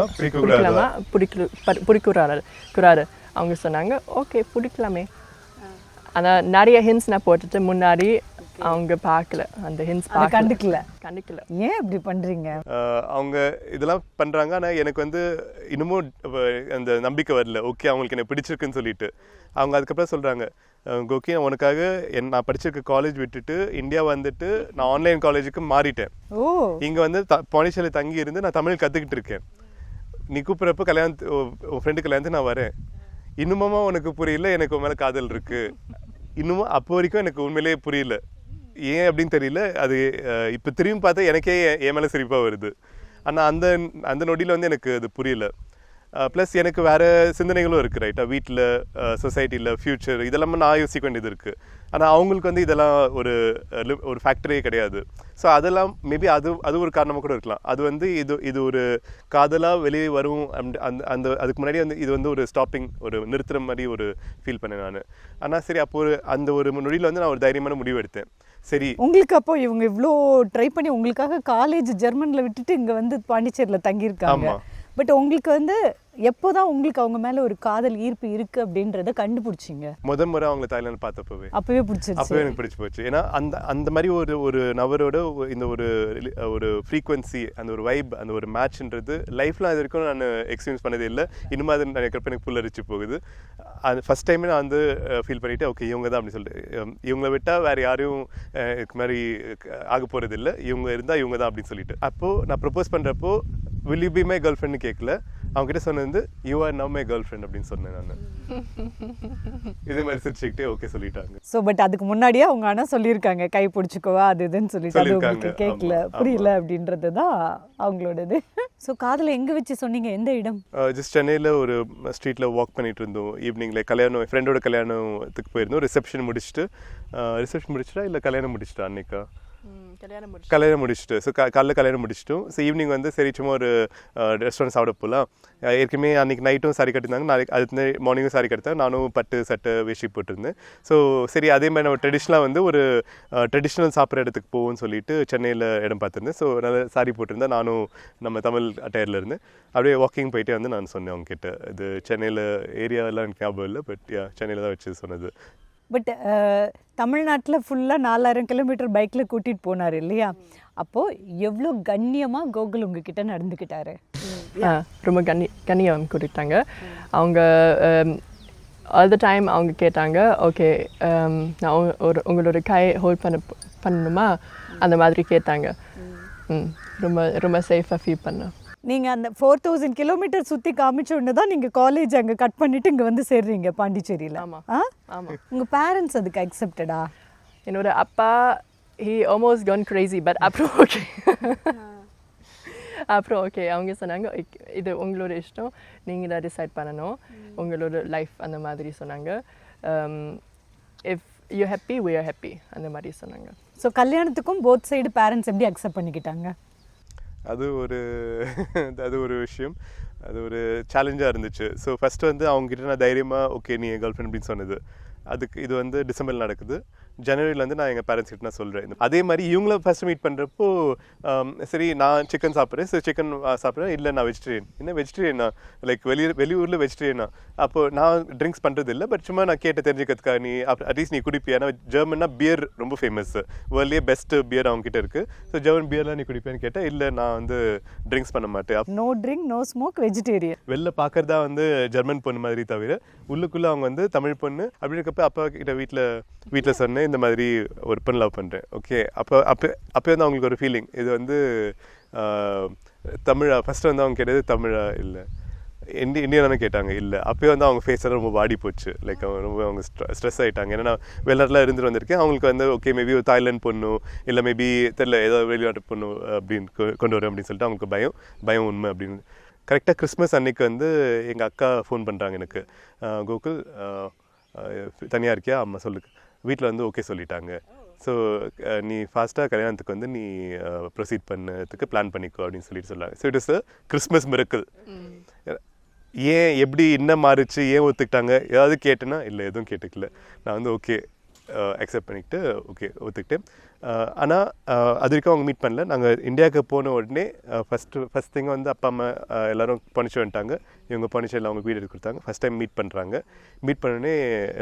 பிடிக்கிறாரு. அவங்க சொன்னாங்க ஓகே பிடிக்கலாமே. ஆனால் நிறைய ஹின்ஸ் நான் போட்டுட்டு முன்னாடி அவங்க பார்க்கல, அந்த ஹின்ஸ் கண்டுக்கல. ஏன் இப்படி பண்ணுறீங்க? அவங்க இதெல்லாம் பண்ணுறாங்க. ஆனால் எனக்கு வந்து இன்னமும் அந்த நம்பிக்கை வரல. ஓகே அவங்களுக்கு என்ன பிடிச்சிருக்குன்னு சொல்லிட்டு அவங்க அதுக்கப்புறம் சொல்கிறாங்க, ஓகே உனக்காக நான் படிச்சிருக்க காலேஜ் விட்டுட்டு இந்தியா வந்துட்டு நான் ஆன்லைன் காலேஜுக்கு மாறிட்டேன். இங்கே வந்து பாண்டிச்சேரியில் தங்கி இருந்து நான் தமிழ் கற்றுக்கிட்டு இருக்கேன். நீ கூப்பிட்றப்போ உன் ஃப்ரெண்டு கல்யாணத்துக்கு நான் வரேன். இன்னுமா உனக்கு புரியல எனக்கு உன் மேலே காதல் இருக்குது? இன்னமும் அப்போ வரைக்கும் எனக்கு உண்மையிலேயே புரியல. ஏன் அப்படின்னு தெரியல. அது இப்போ திரும்பி பார்த்தா எனக்கே என் மேலே சிரிப்பாக வருது. ஆனால் அந்த நொடியில் வந்து எனக்கு அது புரியல. ப்ளஸ் எனக்கு வேறு சிந்தனைகளும் இருக்குது. ரைட்டா? வீட்டில், சொசைட்டியில், ஃப்யூச்சர் இதெல்லாம் நான் யோசிக்க வேண்டியது இருக்குது. ஆனால் அவங்களுக்கு வந்து இதெல்லாம் ஒரு ஃபேக்டரியே கிடையாது. ஸோ அதெல்லாம் மேபி அது ஒரு காரணமாக கூட இருக்கலாம். அது வந்து இது ஒரு காதலாக வெளியே வரும். அதுக்கு முன்னாடி வந்து இது வந்து ஒரு ஸ்டாப்பிங், ஒரு நிறுத்துகிற மாதிரி ஒரு ஃபீல் பண்ணேன் நான். ஆனால் சரி, அப்போ அந்த ஒரு நொடியில் வந்து நான் ஒரு தைரியமான முடிவு எடுத்தேன். சரி, உங்களுக்கு அப்போ இவங்க இவ்வளோ ட்ரை பண்ணி உங்களுக்காக காலேஜ் ஜெர்மனில் விட்டுட்டு இங்கே வந்து பாண்டிச்சேரியில் தங்கியிருக்காங்க. பட் உங்களுக்கு வந்து எப்போதான் உங்களுக்கு அவங்க மேல ஒரு காதல் ஈர்ப்பு இருக்கு அப்படின்றத கண்டுபிடிச்சிங்க? முதல் முறை அவங்க தாய்லாந்து பார்த்தப்பவே அப்பவே எனக்கு பிடிச்சு போச்சு. ஏன்னா அந்த மாதிரி ஒரு நபரோட இந்த ஒரு ஃப்ரீக்வன்சி, அந்த ஒரு வைப், அந்த ஒரு மேட்ச்ன்றது லைஃப்ல அது வரைக்கும் நான் எக்ஸ்பீரியன்ஸ் பண்ணதே இல்லை. இன்னும் அது நினைக்கிறப்ப எனக்கு புல்லரிச்சு போகுது. அது ஃபர்ஸ்ட் டைமே நான் வந்து ஃபீல் பண்ணிட்டு ஓகே இவங்க தான் அப்படின்னு சொல்லிட்டு, இவங்களை விட்டால் வேறு யாரையும் இதுக்கு மாதிரி ஆக போகிறது இல்லை, இவங்க இருந்தால் இவங்க தான் அப்படின்னு சொல்லிட்டு. அப்போது நான் ப்ரப்போஸ் பண்ணுறப்போ will you be my girlfriend கேட்கல, அவங்ககிட்ட சொன்னது you are now my girlfriend அப்படின்னு சொன்னேன் நான். இதே மாதிரி சிரிச்சுக்கிட்டே ஓகே சொல்லிட்டாங்க. ஸோ பட் அதுக்கு முன்னாடியே அவங்க ஆனால் சொல்லியிருக்காங்க கை பிடிச்சிக்கோவா அது இதுன்னு சொல்லிட்டு, அது உங்களுக்கு கேட்கல, புரியல அப்படின்றது தான் அவங்களோடது. ஸோ காதலை எங்கே வச்சு சொன்னீங்க? எந்த இடம்? ஜஸ்ட் சென்னையில் ஒரு ஸ்ட்ரீட்டில் வாக் பண்ணிட்டு இருந்தோம். ஈவினிங்கில் கல்யாணம், ஃப்ரெண்டோட கல்யாணத்துக்கு போயிருந்தோம். ரிசப்ஷன் முடிச்சுட்டா இல்லை கல்யாணம் முடிச்சுட்டா? அன்னைக்கா கல்யாணம் முடிச்சுட்டு. ஸோ காலைல கல்யாணம் முடிச்சிட்டோம். ஸோ ஈவினிங் வந்து சரி சும்மா ஒரு ரெஸ்டாரண்ட் சாப்பிட போகலாம். ஏற்கனவே அன்றைக்கி நைட்டும் சாரி கட்டிருந்தாங்க, நாளைக்கு அதுக்கு மார்னிங்கும் சாரி கட்டித்தாங்க. நானும் பட்டு சட்டை வேஷ்டி போட்டிருந்தேன். ஸோ சரி அதே மாதிரி நம்ம ட்ரெடிஷ்னலாக வந்து ஒரு ட்ரெடிஷ்னல் சாப்பிட்ற இடத்துக்கு போவோம்னு சொல்லிட்டு சென்னையில் இடம் பார்த்துருந்தேன். ஸோ நல்ல சாரி போட்டிருந்தேன். நானும் நம்ம தமிழ் அட்டையரில் இருந்தேன். அப்படியே வாக்கிங் போயிட்டே வந்து நான் சொன்னேன் அவங்ககிட்ட. இது சென்னையில் ஏரியாவெல்லாம் எனக்கு ஞாபகம் இல்லை, பட் சென்னையில் தான் வச்சு சொன்னது. பட் தமிழ்நாட்டில் ஃபுல்லாக 4000 கிலோமீட்டர் பைக்கில் கூட்டிகிட்டு போனார் இல்லையா? அப்போது எவ்வளோ கண்ணியமாக கோகுல் உங்ககிட்ட நடந்துக்கிட்டாரு? ரொம்ப கண்ணியம் கூட்டிட்டாங்க அவங்க. ஆல் த டைம் அவங்க கேட்டாங்க, ஓகே நான் உங்களோட கை ஹோல்ட் பண்ணணுமா அந்த மாதிரி கேட்டாங்க. ரொம்ப ரொம்ப சேஃபாக ஃபீல் பண்ணேன். நீங்கள் அந்த 4000 கிலோமீட்டர் சுற்றி காமிச்ச உடனே தான் நீங்கள் காலேஜ் அங்கே கட் பண்ணிவிட்டு இங்கே வந்து சேர்றீங்க பாண்டிச்சேரியில். ஆமாம். உங்கள் பேரண்ட்ஸ் அதுக்கு அக்செப்டடா? என்னோட அப்பா he almost gone crazy, but அப்புறம் ஓகே அப்புறம் ஓகே அவங்க சொன்னாங்க இது உங்களோட இஷ்டம், நீங்கள் தான் டிசைட் பண்ணணும், உங்களோட லைஃப் அந்த மாதிரி சொன்னாங்க. If you happy we are happy அந்த மாதிரி சொன்னாங்க. ஸோ கல்யாணத்துக்கும் போத் சைடு பேரண்ட்ஸ் எப்படி அக்செப்ட் பண்ணிக்கிட்டாங்க? அது ஒரு விஷயம், அது ஒரு சேலஞ்சாக இருந்துச்சு. ஸோ ஃபஸ்ட்டு வந்து அவங்ககிட்ட நான் தைரியமாக ஓகே நீ என் கேர்ள் ஃப்ரெண்ட் அப்படின்னு சொன்னது. அதுக்கு இது வந்து டிசம்பரில் நடக்குது. ஜனவரிலேருந்து நான் எங்கள் பேரண்ட்ஸ் கிட்ட நான் சொல்கிறேன். அதே மாதிரி இவங்கள ஃபஸ்ட்டு மீட் பண்ணுறப்போ சரி நான் சிக்கன் சாப்பிட்றேன், சரி சிக்கன் சாப்பிட்றேன், இல்லை நான் வெஜிடேரியன். என்ன வெஜிடேரியனா, லைக் வெளியூரில் வெஜிடேரியனா? அப்போது நான் ட்ரிங்க்ஸ் பண்ணுறது இல்லை, பட் சும்மா நான் கேட்ட தெரிஞ்சுக்கிறதுக்காக நீ அட்லீஸ்ட் நீ குடிப்பியா? ஏன்னா ஜெர்மன்னா பியர் ரொம்ப ஃபேமஸ், வேர்ல்ட்லேயே பெஸ்ட்டு பியர் அவங்ககிட்ட இருக்குது. ஸோ ஜெர்மன் பியர்லாம் நீ குடிப்பேன்னு கேட்டால் இல்லை நான் வந்து ட்ரிங்க்ஸ் பண்ண மாட்டேன். No drink no smoke vegetarian. வெளில பார்க்குறதா வந்து ஜெர்மன் பொண்ணு மாதிரி தவிர உள்ளுக்குள்ளே அவங்க வந்து தமிழ் பொண்ணு. அப்படி இருக்கப்போ அப்பா கிட்ட வீட்டில் சொன்னேன் இந்த மாதிரி ஒரு பொண்ணு லவ் பண்ணுறேன். ஓகே அப்போ வந்து அவங்களுக்கு ஒரு ஃபீலிங், இது வந்து தமிழா? ஃபஸ்ட்டு வந்து அவங்க கேட்டது தமிழா இல்லை இந்தியனானு கேட்டாங்க. இல்லை அப்போயே வந்து அவங்க ஃபேஸெல்லாம் ரொம்ப வாடி போச்சு. லைக் அவங்க ஸ்ட்ரெஸ் ஆகிட்டாங்க. ஏன்னா நான் வெளிநாட்டில் இருந்துட்டு வந்திருக்கேன். அவங்களுக்கு வந்து ஓகே மேபி ஒரு தாய்லாந்து பொண்ணு இல்லை மேபி தெரியல ஏதோ வெளிநாட்டு பொண்ணு அப்படின்னு கொண்டு வரேன் அப்படின்னு சொல்லிட்டு அவங்களுக்கு பயம் உண்மை அப்படின்னு. கரெக்டாக கிறிஸ்மஸ் அன்னைக்கு வந்து எங்கள் அக்கா ஃபோன் பண்ணுறாங்க எனக்கு, கோகுல் தனியாக இருக்கியா, அம்மா சொல்லுக்கு. வீட்டில் வந்து ஓகே சொல்லிட்டாங்க. ஸோ நீ ஃபாஸ்ட்டாக கல்யாணத்துக்கு வந்து நீ ப்ரொசீட் பண்ணதுக்கு பிளான் பண்ணிக்கோ அப்படின்னு சொல்லிட்டு சொன்னாங்க. So it is a Christmas miracle. ஏன் எப்படி என்ன மாறிச்சு, ஏன் ஒத்துக்கிட்டாங்க ஏதாவது கேட்டேன்னா இல்லை எதுவும் கேட்டுக்கல. நான் வந்து ஓகே அக்செப்ட் பண்ணிக்கிட்டு ஓகே ஒத்துக்கிட்டேன். ஆனால் அது வரைக்கும் அவங்க மீட் பண்ணல. நாங்கள் இந்தியாவுக்கு போன உடனே ஃபஸ்ட் திங்க வந்து அப்பா அம்மா எல்லோரும் பாண்டிச்சேரி வந்துட்டாங்க. இவங்க பாண்டிச்சேரியில் அவங்க வீடு எடுத்து கொடுத்தாங்க. ஃபஸ்ட் டைம் மீட் பண்ணுறாங்க. மீட் பண்ணோடனே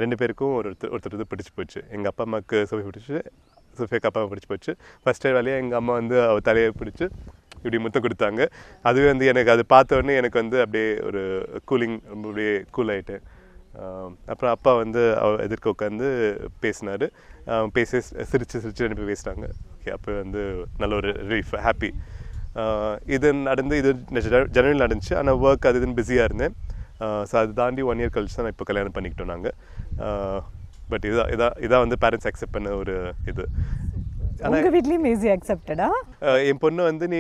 2 பேருக்கும் ஒருத்தர் இது பிடிச்சி போச்சு. எங்கள் அப்பா அம்மாவுக்கு சோஃபியா பிடிச்சி, சோஃபியாக்கு அப்பா அம்மா பிடிச்சி போச்சு. ஃபஸ்ட் டைம் வேலையாக எங்கள் அம்மா வந்து அவள் தலையை பிடிச்சி இப்படி முத்தம் கொடுத்தாங்க. அதுவே வந்து எனக்கு அது பார்த்த உடனே எனக்கு வந்து அப்படியே ஒரு கூலிங், ரொம்ப அப்படியே கூல் ஆகிட்டேன். அப்புறம் அப்பா வந்து எதிர்க்க உட்காந்து பேசினார். பேசி சிரித்து 2 பேர் பேசினாங்க. ஓகே அப்போ வந்து நல்ல ஒரு ரிலீஃப், ஹாப்பி. இது ஜனவரியில் நடந்துச்சு. ஆனால் ஒர்க் அது இதுன்னு பிஸியாக இருந்தேன். ஸோ அது தாண்டி 1 இயர் கழிச்சு தான் இப்போ கல்யாணம் பண்ணிக்கிட்டோம் நாங்கள். பட் இதான் வந்து பேரண்ட்ஸ் அக்செப்ட் பண்ண ஒரு இது. உங்கள் வீட்லேயும் ஈஸி அக்செப்டடா? என் பொண்ணு வந்து நீ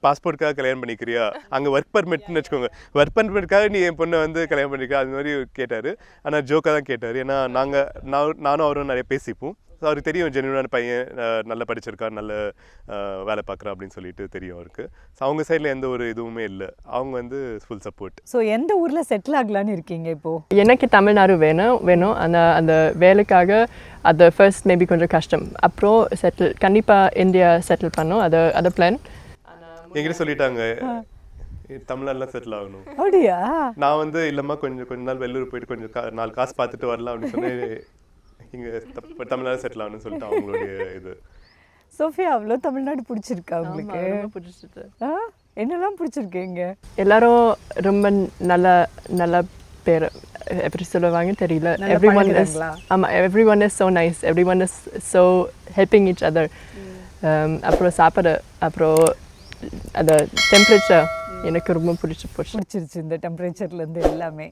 பாஸ்போர்ட்டுக்காக கல்யாணம் பண்ணிக்கிறியா, அங்கே ஒர்க் பர்மிட்னு வச்சுக்கோங்க, ஒர்க் பர்மிட்டுக்காக நீ என் பொண்ணை வந்து கல்யாணம் பண்ணிக்கிறா அது மாதிரி கேட்டார். ஆனால் ஜோக்காக தான் கேட்டார். ஏன்னா நானும் அவரும் நிறைய பேசிப்போம். ஸோ அவருக்கு தெரியும் ஜென்யூனான பையன், நல்லா படிச்சிருக்கார், நல்ல வேலை பார்க்குறான் அப்படின்னு சொல்லிட்டு தெரியும் அவருக்கு. ஸோ அவங்க சைடில் எந்த ஒரு இதுவுமே இல்லை. அவங்க வந்து ஃபுல் சப்போர்ட். ஸோ எந்த ஊரில் செட்டில் ஆகலான்னு இருக்கீங்க இப்போது? எனக்கு தமிழ்நாடு வேணும். அந்த வேலைக்காக அது ஃபர்ஸ்ட் மேபி கொஞ்சம் கஷ்டம். அப்புறம் கண்டிப்பாக இந்தியா செட்டில் பண்ணோம். அது பிளான். என்கிட்ட சொல்லிட்டாங்க தமிழ்நாடுலாம் செட்டில் ஆகணும். அப்படியா? நான் வந்து இல்லைம்மா கொஞ்ச நாள் வெளியூர் போயிட்டு கொஞ்சம் 4 காசு பார்த்துட்டு வரலாம் அப்படின்னு சொல்லி இங்கே தமிழ்நாடு செட்டில் ஆகணும்னு சொல்லிட்டு அவங்களுடைய இது. சோஃபியா, அவ்வளோ தமிழ்நாடு பிடிச்சிருக்கா உங்களுக்கு? பிடிச்சிட்டு. என்னெல்லாம் பிடிச்சிருக்கீங்க? எல்லாரும் ரொம்ப நல்ல பேர் எப்படி சொல்லுவாங்க தெரியல. everyone is so nice, everyone is so helping each other. அப்புறம் சாப்பாடு, அப்புறம் அந்த டெம்பரேச்சர் எனக்கு ரொம்ப பிடிச்சிருச்சு. இந்த டெம்பரேச்சர்லேருந்து எல்லாமே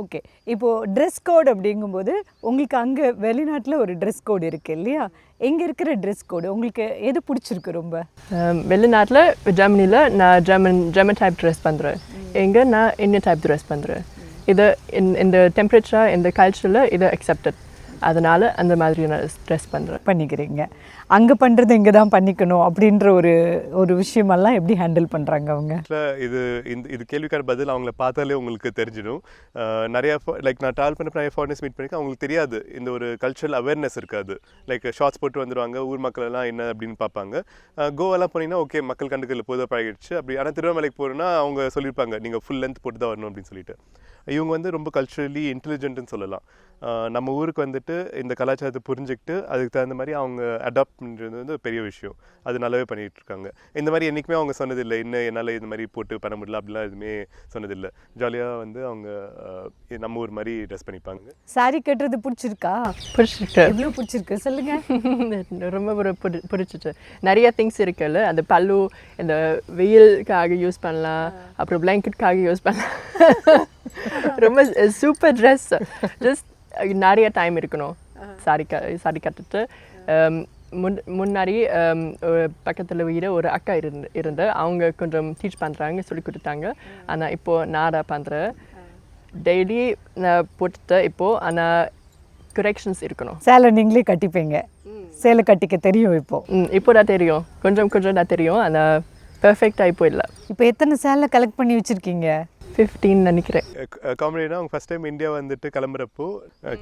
ஓகே. இப்போது ட்ரெஸ் கோட் அப்படிங்கும்போது உங்களுக்கு அங்கே வெளிநாட்டில் ஒரு ட்ரெஸ் கோடு இருக்குது இல்லையா? எங்கே இருக்கிற ட்ரெஸ் கோடு உங்களுக்கு எது பிடிச்சிருக்கு ரொம்ப? வெளிநாட்டில் ஜெர்மனியில் நான் ஜெர்மன் டைப் ட்ரெஸ் பண்ணுறேன். எங்கே நான் இந்தியன் டைப் ட்ரெஸ் பண்ணுறேன். இது இந்த டெம்பரேச்சர் இந்த கல்ச்சரில் இது அக்செப்டட். அதனால் அந்த மாதிரி நான் ட்ரெஸ் பண்ணிக்கிறீங்க. அங்கே பண்ணுறது இங்கே தான் பண்ணிக்கணும் அப்படின்ற ஒரு விஷயமெல்லாம் எப்படி ஹேண்டில் பண்ணுறாங்க அவங்க? இது கேள்விக்கான பதில் அவங்கள பார்த்தாலே உங்களுக்கு தெரிஞ்சிடும். நிறையா லைக் நான் ட்ராவல் பண்ண நிறைய ஃபாரினர்ஸ் மீட் பண்ணிக்க அவங்களுக்கு தெரியாது, இந்த ஒரு கல்ச்சுரல் அவேர்னஸ் இருக்காது. லைக் ஷார்ட்ஸ் போட்டு வந்துடுவாங்க, ஊர் மக்கள் எல்லாம் என்ன அப்படின்னு பார்ப்பாங்க. கோவெல்லாம் போனீங்கன்னா ஓகே மக்கள் கண்டுக்கல பொதுவாக பழகிடுச்சு அப்படி. ஆனால் திருவண்ணாமலைக்கு போகிறோன்னா அவங்க சொல்லியிருப்பாங்க நீங்கள் ஃபுல் லென்த் போட்டு தான் வரணும் அப்படின்னு சொல்லிட்டு. இவங்க வந்து ரொம்ப கல்ச்சுரலி இன்டெலிஜென்ட்னு சொல்லலாம். நம்ம ஊருக்கு வந்துட்டு இந்த கலாச்சாரத்தை புரிஞ்சுக்கிட்டு அதுக்கு தகுந்த மாதிரி அவங்க அடாப்ட் பண்ணுறது வந்து பெரிய விஷயம். அது நல்லாவே பண்ணிகிட்டு இருக்காங்க. இந்த மாதிரி என்றைக்குமே அவங்க சொன்னதில்லை இன்னும் என்னால் இந்த மாதிரி போட்டு பண்ண முடியல அப்படிலாம் எதுவுமே சொன்னதில்லை. ஜாலியாக வந்து அவங்க நம்ம ஊர் மாதிரி ட்ரெஸ் பண்ணிப்பாங்க. சாரி கட்டுறது பிடிச்சிருக்கா? பிடிச்சிருக்கு. எவ்வளோ பிடிச்சிருக்கு சொல்லுங்கள். ரொம்ப பிடிச்சிட்டு. நிறைய திங்ஸ் இருக்குல்ல, அந்த பல்லு இந்த வெயிலுக்காக யூஸ் பண்ணலாம், அப்புறம் பிளாங்கெட்டுக்காக யூஸ் பண்ணலாம். ரொம்ப சூப்பர் ட்ரெஸ். ஜஸ்ட் நிறைய டைம் இருக்கணும் சாரி கட்டுட்டு. முன்னாடி பக்கத்தில் வீடு ஒரு அக்கா இருந்து அவங்க கொஞ்சம் டீச் பண்ணுறாங்க, சொல்லி கொடுத்தாங்க. ஆனால் இப்போது நான் பண்ணுறேன் டெய்லி நான் போட்டுட்டு இப்போது. ஆனால் கரெக்ஷன்ஸ் இருக்கணும். சேலை நீங்களே கட்டிப்பீங்க, சேலை கட்டிக்க தெரியும் இப்போ? இப்போ தான் தெரியும், கொஞ்சம் கொஞ்சம் தான் தெரியும். ஆனால் பெர்ஃபெக்டாக இப்போ இல்லை. இப்போ எத்தனை சேலை கலெக்ட் பண்ணி வச்சுருக்கீங்க? 15 நினைக்கிறேன். காமெடினா அவங்க ஃபஸ்ட் டைம் இந்தியா வந்துட்டு கிளம்புறப்போ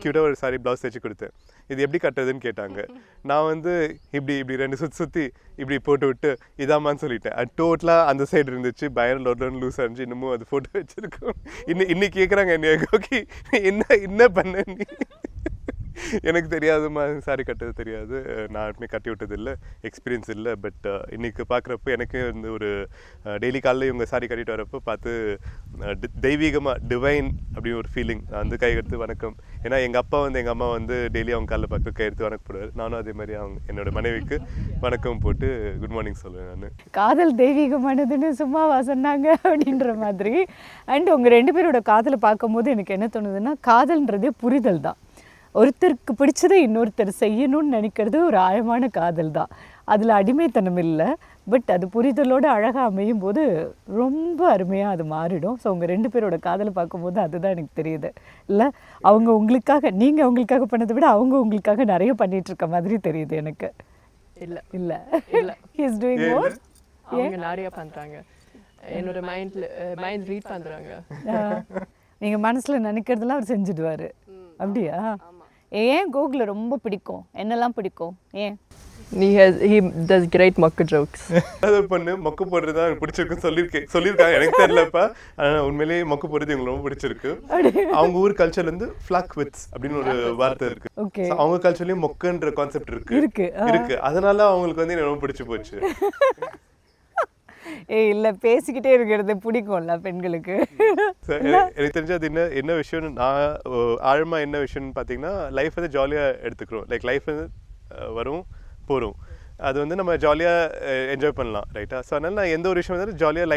க்யூட்டாக ஒரு சாரி ப்ளவுஸ் தைச்சு கொடுத்தேன். இது எப்படி கட்டுறதுன்னு கேட்டாங்க. நான் வந்து இப்படி 2 சுற்றி இப்படி போட்டு விட்டு இதாமான்னு சொல்லிட்டேன். அது டோட்டலாக அந்த சைடு இருந்துச்சு, பயங்கர லொடன்னு லூஸ் இருந்துச்சு. இன்னமும் அது ஃபோட்டோ வச்சுருக்கோம். இன்னைக்கு கேட்குறாங்க என்ன, ஓகே என்ன பண்ண நீ? எனக்கு தெரியாதுமா, சாரி கட்டுறது தெரியாது, நான் எப்பவுமே கட்டி விட்டதில்லை, எக்ஸ்பீரியன்ஸ் இல்லை. பட் இன்றைக்கி பார்க்குறப்போ எனக்கு வந்து ஒரு டெய்லி காலையில் இவங்க சாரி கட்டிட்டு வரப்போ பார்த்து தெய்வீகமாக டிவைன் அப்படின்னு ஒரு ஃபீலிங். நான் வந்து கை எடுத்து வணக்கம். ஏன்னா எங்கள் அம்மா வந்து டெய்லி அவங்க காலையில் பார்த்து கை எடுத்து வணக்கப்படுவார். நானும் அதே மாதிரி என்னோட மனைவிக்கு வணக்கம் போட்டு குட் மார்னிங் சொல்லுவேன். நான் காதல் தெய்வீகமானதுன்னு சும்மாவா சொன்னாங்க அப்படின்ற மாதிரி. அண்ட் உங்கள் 2 பேரோட காதலை பார்க்கும்போது எனக்கு என்ன தோணுதுன்னா, காதல்ன்றதே புரிதல் தான். ஒருத்தருக்கு பிடிச்சதை இன்னொருத்தர் செய்யணும்னு நினைக்கிறது ஒரு ஆழமான காதல் தான். அதில் அடிமைத்தனம் இல்லை, பட் அது புரிதலோடு அழகாக அமையும் போது ரொம்ப அருமையாக அது மாறிடும். ஸோ உங்கள் 2 பேரோட காதலை பார்க்கும்போது அதுதான் எனக்கு தெரியுது. இல்லை அவங்க உங்களுக்காக, நீங்கள் அவங்களுக்காக பண்ணதை விட அவங்க உங்களுக்காக நிறைய பண்ணிகிட்ருக்க மாதிரி தெரியுது எனக்கு. இல்லை இல்லை இல்லை ஹீஸ் டூயிங் மோர். அவங்க நிறைய பண்ணுறாங்க, என்னோட மைண்ட் ரீட் பண்ணுறாங்க. நீங்கள் மனசில் நினைக்கிறதெல்லாம் அவர் செஞ்சுடுவார். அப்படியா? ஏன் கோகுல ரொம்ப பிடிக்கும்? என்னெல்லாம் பிடிக்கும்? ஏன்? He does great மொக்க ஜோக்ஸ். அது பொண்ணு மொக்க போடுறது தான் எனக்கு பிடிச்சிருக்குன்னு சொல்லியிருக்காங்க. எனக்கு தெரியலப்பா, ஆனால் உண்மையிலேயே மொக்க போடுறது எங்களுக்கு ரொம்ப பிடிச்சிருக்கு. அவங்க ஊர் கல்ச்சர்ல இருந்து ஃபிளாக் விட்ஸ் அப்படின்னு ஒரு வார்த்தை இருக்கு. அவங்க கல்ச்சர்லயும் மொக்கன்ற கான்செப்ட் இருக்கு. அதனால அவங்களுக்கு வந்து எனக்கு ரொம்ப பிடிச்சு போச்சு. இல்லை பேசிக்கிட்டே இருக்கிறது பிடிக்கும்ல பெண்களுக்கு. எனக்கு தெரிஞ்சு அது என்ன விஷயம்னு, நான் ஆழமாக என்ன விஷயம்னு பார்த்தீங்கன்னா, லைஃப் வந்து ஜாலியாக எடுத்துக்கிறோம். லைக் லைஃப் வந்து வரும் போகிறோம், அது வந்து நம்ம ஜாலியாக என்ஜாய் பண்ணலாம், ரைட்டா? ஸோ அதனால் நான் எந்த ஒரு விஷயம் வந்து ஜாலியாக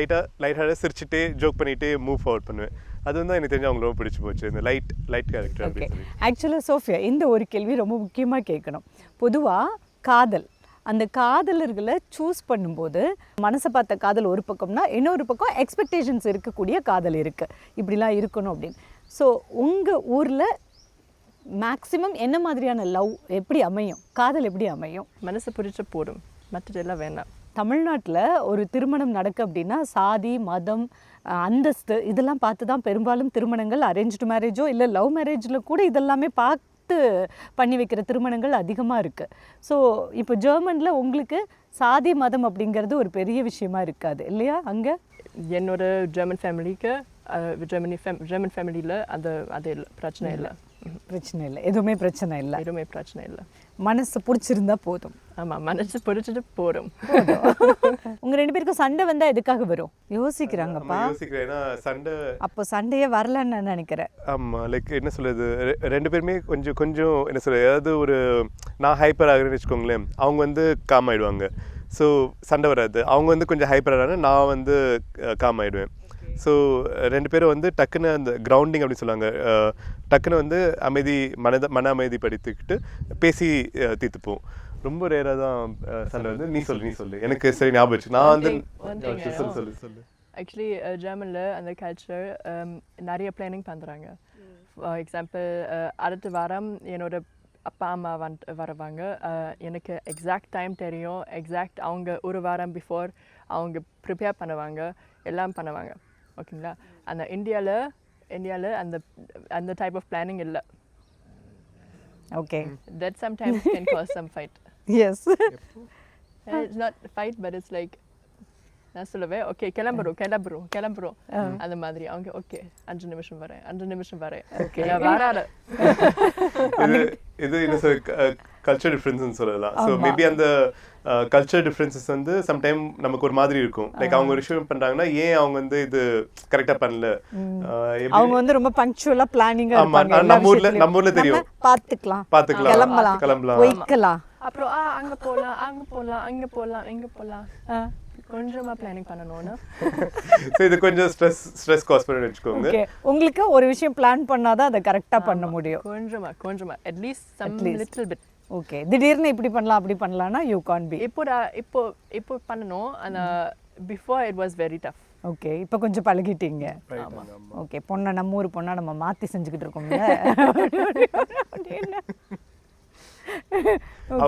லைட்டாக சிரிச்சுட்டே ஜோக் பண்ணிகிட்டே மூவ் ஃபார்வர்ட் பண்ணுவேன். அது வந்து எனக்கு தெரிஞ்சு அவங்களுக்கு ரொம்ப பிடிச்சி போச்சு, இந்த லைட் கேரக்டர் அப்படின்னு சொல்லி. ஆக்சுவலாக சோஃபியா, இந்த ஒரு கேள்வி ரொம்ப முக்கியமாக கேட்கணும். பொதுவாக காதல், அந்த காதலர்களை சூஸ் பண்ணும்போது மனசை பார்த்த காதல் ஒரு பக்கம்னா, இன்னொரு பக்கம் எக்ஸ்பெக்டேஷன்ஸ் இருக்கக்கூடிய காதல் இருக்குது, இப்படிலாம் இருக்கணும் அப்படின்னு. ஸோ உங்கள் ஊரில் மேக்ஸிமம் என்ன மாதிரியான லவ் எப்படி அமையும், காதல் எப்படி அமையும்? மனசு பிடிச்ச போடும், மற்றதெல்லாம் வேணாம். தமிழ்நாட்டில் ஒரு திருமணம் நடக்கு அப்படின்னா சாதி, மதம், அந்தஸ்து இதெல்லாம் பார்த்து தான் பெரும்பாலும் திருமணங்கள், அரேஞ்ச்டு மேரேஜோ இல்லை லவ் மேரேஜில் கூட இதெல்லாமே பண்ணி வைக்கிற திருமணங்கள் அதிகமாக இருக்குது. ஸோ இப்போ ஜெர்மனில் உங்களுக்கு சாதி மதம் அப்படிங்கிறது ஒரு பெரிய விஷயமா இருக்காது இல்லையா? அங்கே என்னோட ஜெர்மன் ஃபேமிலிக்கு ஜெர்மன் ஃபேமிலியில் அது இல்லை, பிரச்சனை இல்லை. எதுவுமே பிரச்சனை இல்லை. மனசு பிடிச்சிருந்தா போதும். ஆமாம், மனசு பிடிச்சிட்டு போதும். உங்கள் 2 பேருக்கும் சண்டை வந்தால் எதுக்காக வரும்? யோசிக்கிறேன்னா சண்டை அப்போ சண்டையே வரலன்னு நான் நினைக்கிறேன். ஆமாம், லைக் என்ன சொல்கிறது, 2 பேருமே கொஞ்சம் என்ன சொல்கிறது, ஏதாவது ஒரு நான் ஹைப்பர் ஆகுறேன்னு வச்சுக்கோங்களேன், அவங்க வந்து காம் ஆகிடுவாங்க. ஸோ சண்டை வராது. அவங்க வந்து கொஞ்சம் ஹைப்பர் ஆகிறாங்க, நான் வந்து காம் ஆகிடுவேன். ஸோ 2 பேரும் வந்து டக்குன்னு அந்த கிரவுண்டிங் அப்படின்னு சொல்லுவாங்க, டக்குன்னு வந்து மன அமைதி படுத்திக்கிட்டு பேசி தீர்த்துப்போம். ரொம்ப ரேராக தான் சண்டை வந்து. நீ சொல்லு, எனக்கு சரி ஞாபகம் வச்சு நான் வந்து சொல்லு. ஆக்சுவலி ஜெர்மனில் அந்த கல்ச்சர் நிறைய பிளானிங் பண்ணுறாங்க. ஃபார் எக்ஸாம்பிள் அடுத்த வாரம் என்னோட அப்பா அம்மா வருவாங்க. எனக்கு எக்ஸாக்ட் டைம் தெரியும், எக்ஸாக்ட் அவங்க ஒரு வாரம் பிஃபோர் அவங்க ப்ரிப்பேர் பண்ணுவாங்க, எல்லாம் பண்ணுவாங்க. ஓகேங்களா? அந்த இந்தியாவில் அந்த டைப் ஆஃப் பிளானிங் இல்லை. Okay, that sometimes can cause some fight. Yes, it's not fight, but it's like நான் சொல்லுவேன், ஓகே கிளம்புறோம் அந்த மாதிரி. அவங்க ஓகே 5 நிமிஷம் வரேன் வராது. இது என்ன சொல் கல்ச்சர் டிஃப்ரென்ஸ்னு சொல்லலாம். ஸோ மேபி அந்த கல்ச்சர் டிஃப்ரென்சஸ் வந்து சம்டைம் நமக்கு ஒரு மாதிரி இருக்கும். லைக் அவங்க ஒரு விஷயம் பண்றாங்கன்னா ஏன் அவங்க வந்து இது கரெக்டா பண்ணல, அவங்க வந்து ரொம்ப பங்க்சுவலா பிளானிங்கா இருப்பாங்க. நம்ம ஊர்ல தெரியும், பாத்துக்கலாம் போய்க்கலாம், அப்புறம் அங்க போலாம் கொஞ்சமா பிளானிங் பண்ணணும்னா இது கொஞ்சம் ஸ்ட்ரெஸ் காஸ் பண்ணி வெச்சுக்கோங்க. ஓகே, உங்களுக்கு ஒரு விஷயம் பிளான் பண்ணாதான் அதை கரெக்ட்டா பண்ண முடியும். கொஞ்சமா at least some little bit. Okay, திடீர்னு இப்படி பண்ணலாம் அப்படி பண்ணலாம்னா யூ கான் பி. இப்போ பண்ணணும், ஆனால் before it was very tough. Okay, இப்போ கொஞ்சம் பழகிட்டீங்க. ஓகே, பொண்ணை நம்ம ஊர் பொண்ணா நம்ம மாற்றி செஞ்சுக்கிட்டு இருக்கோம்ல.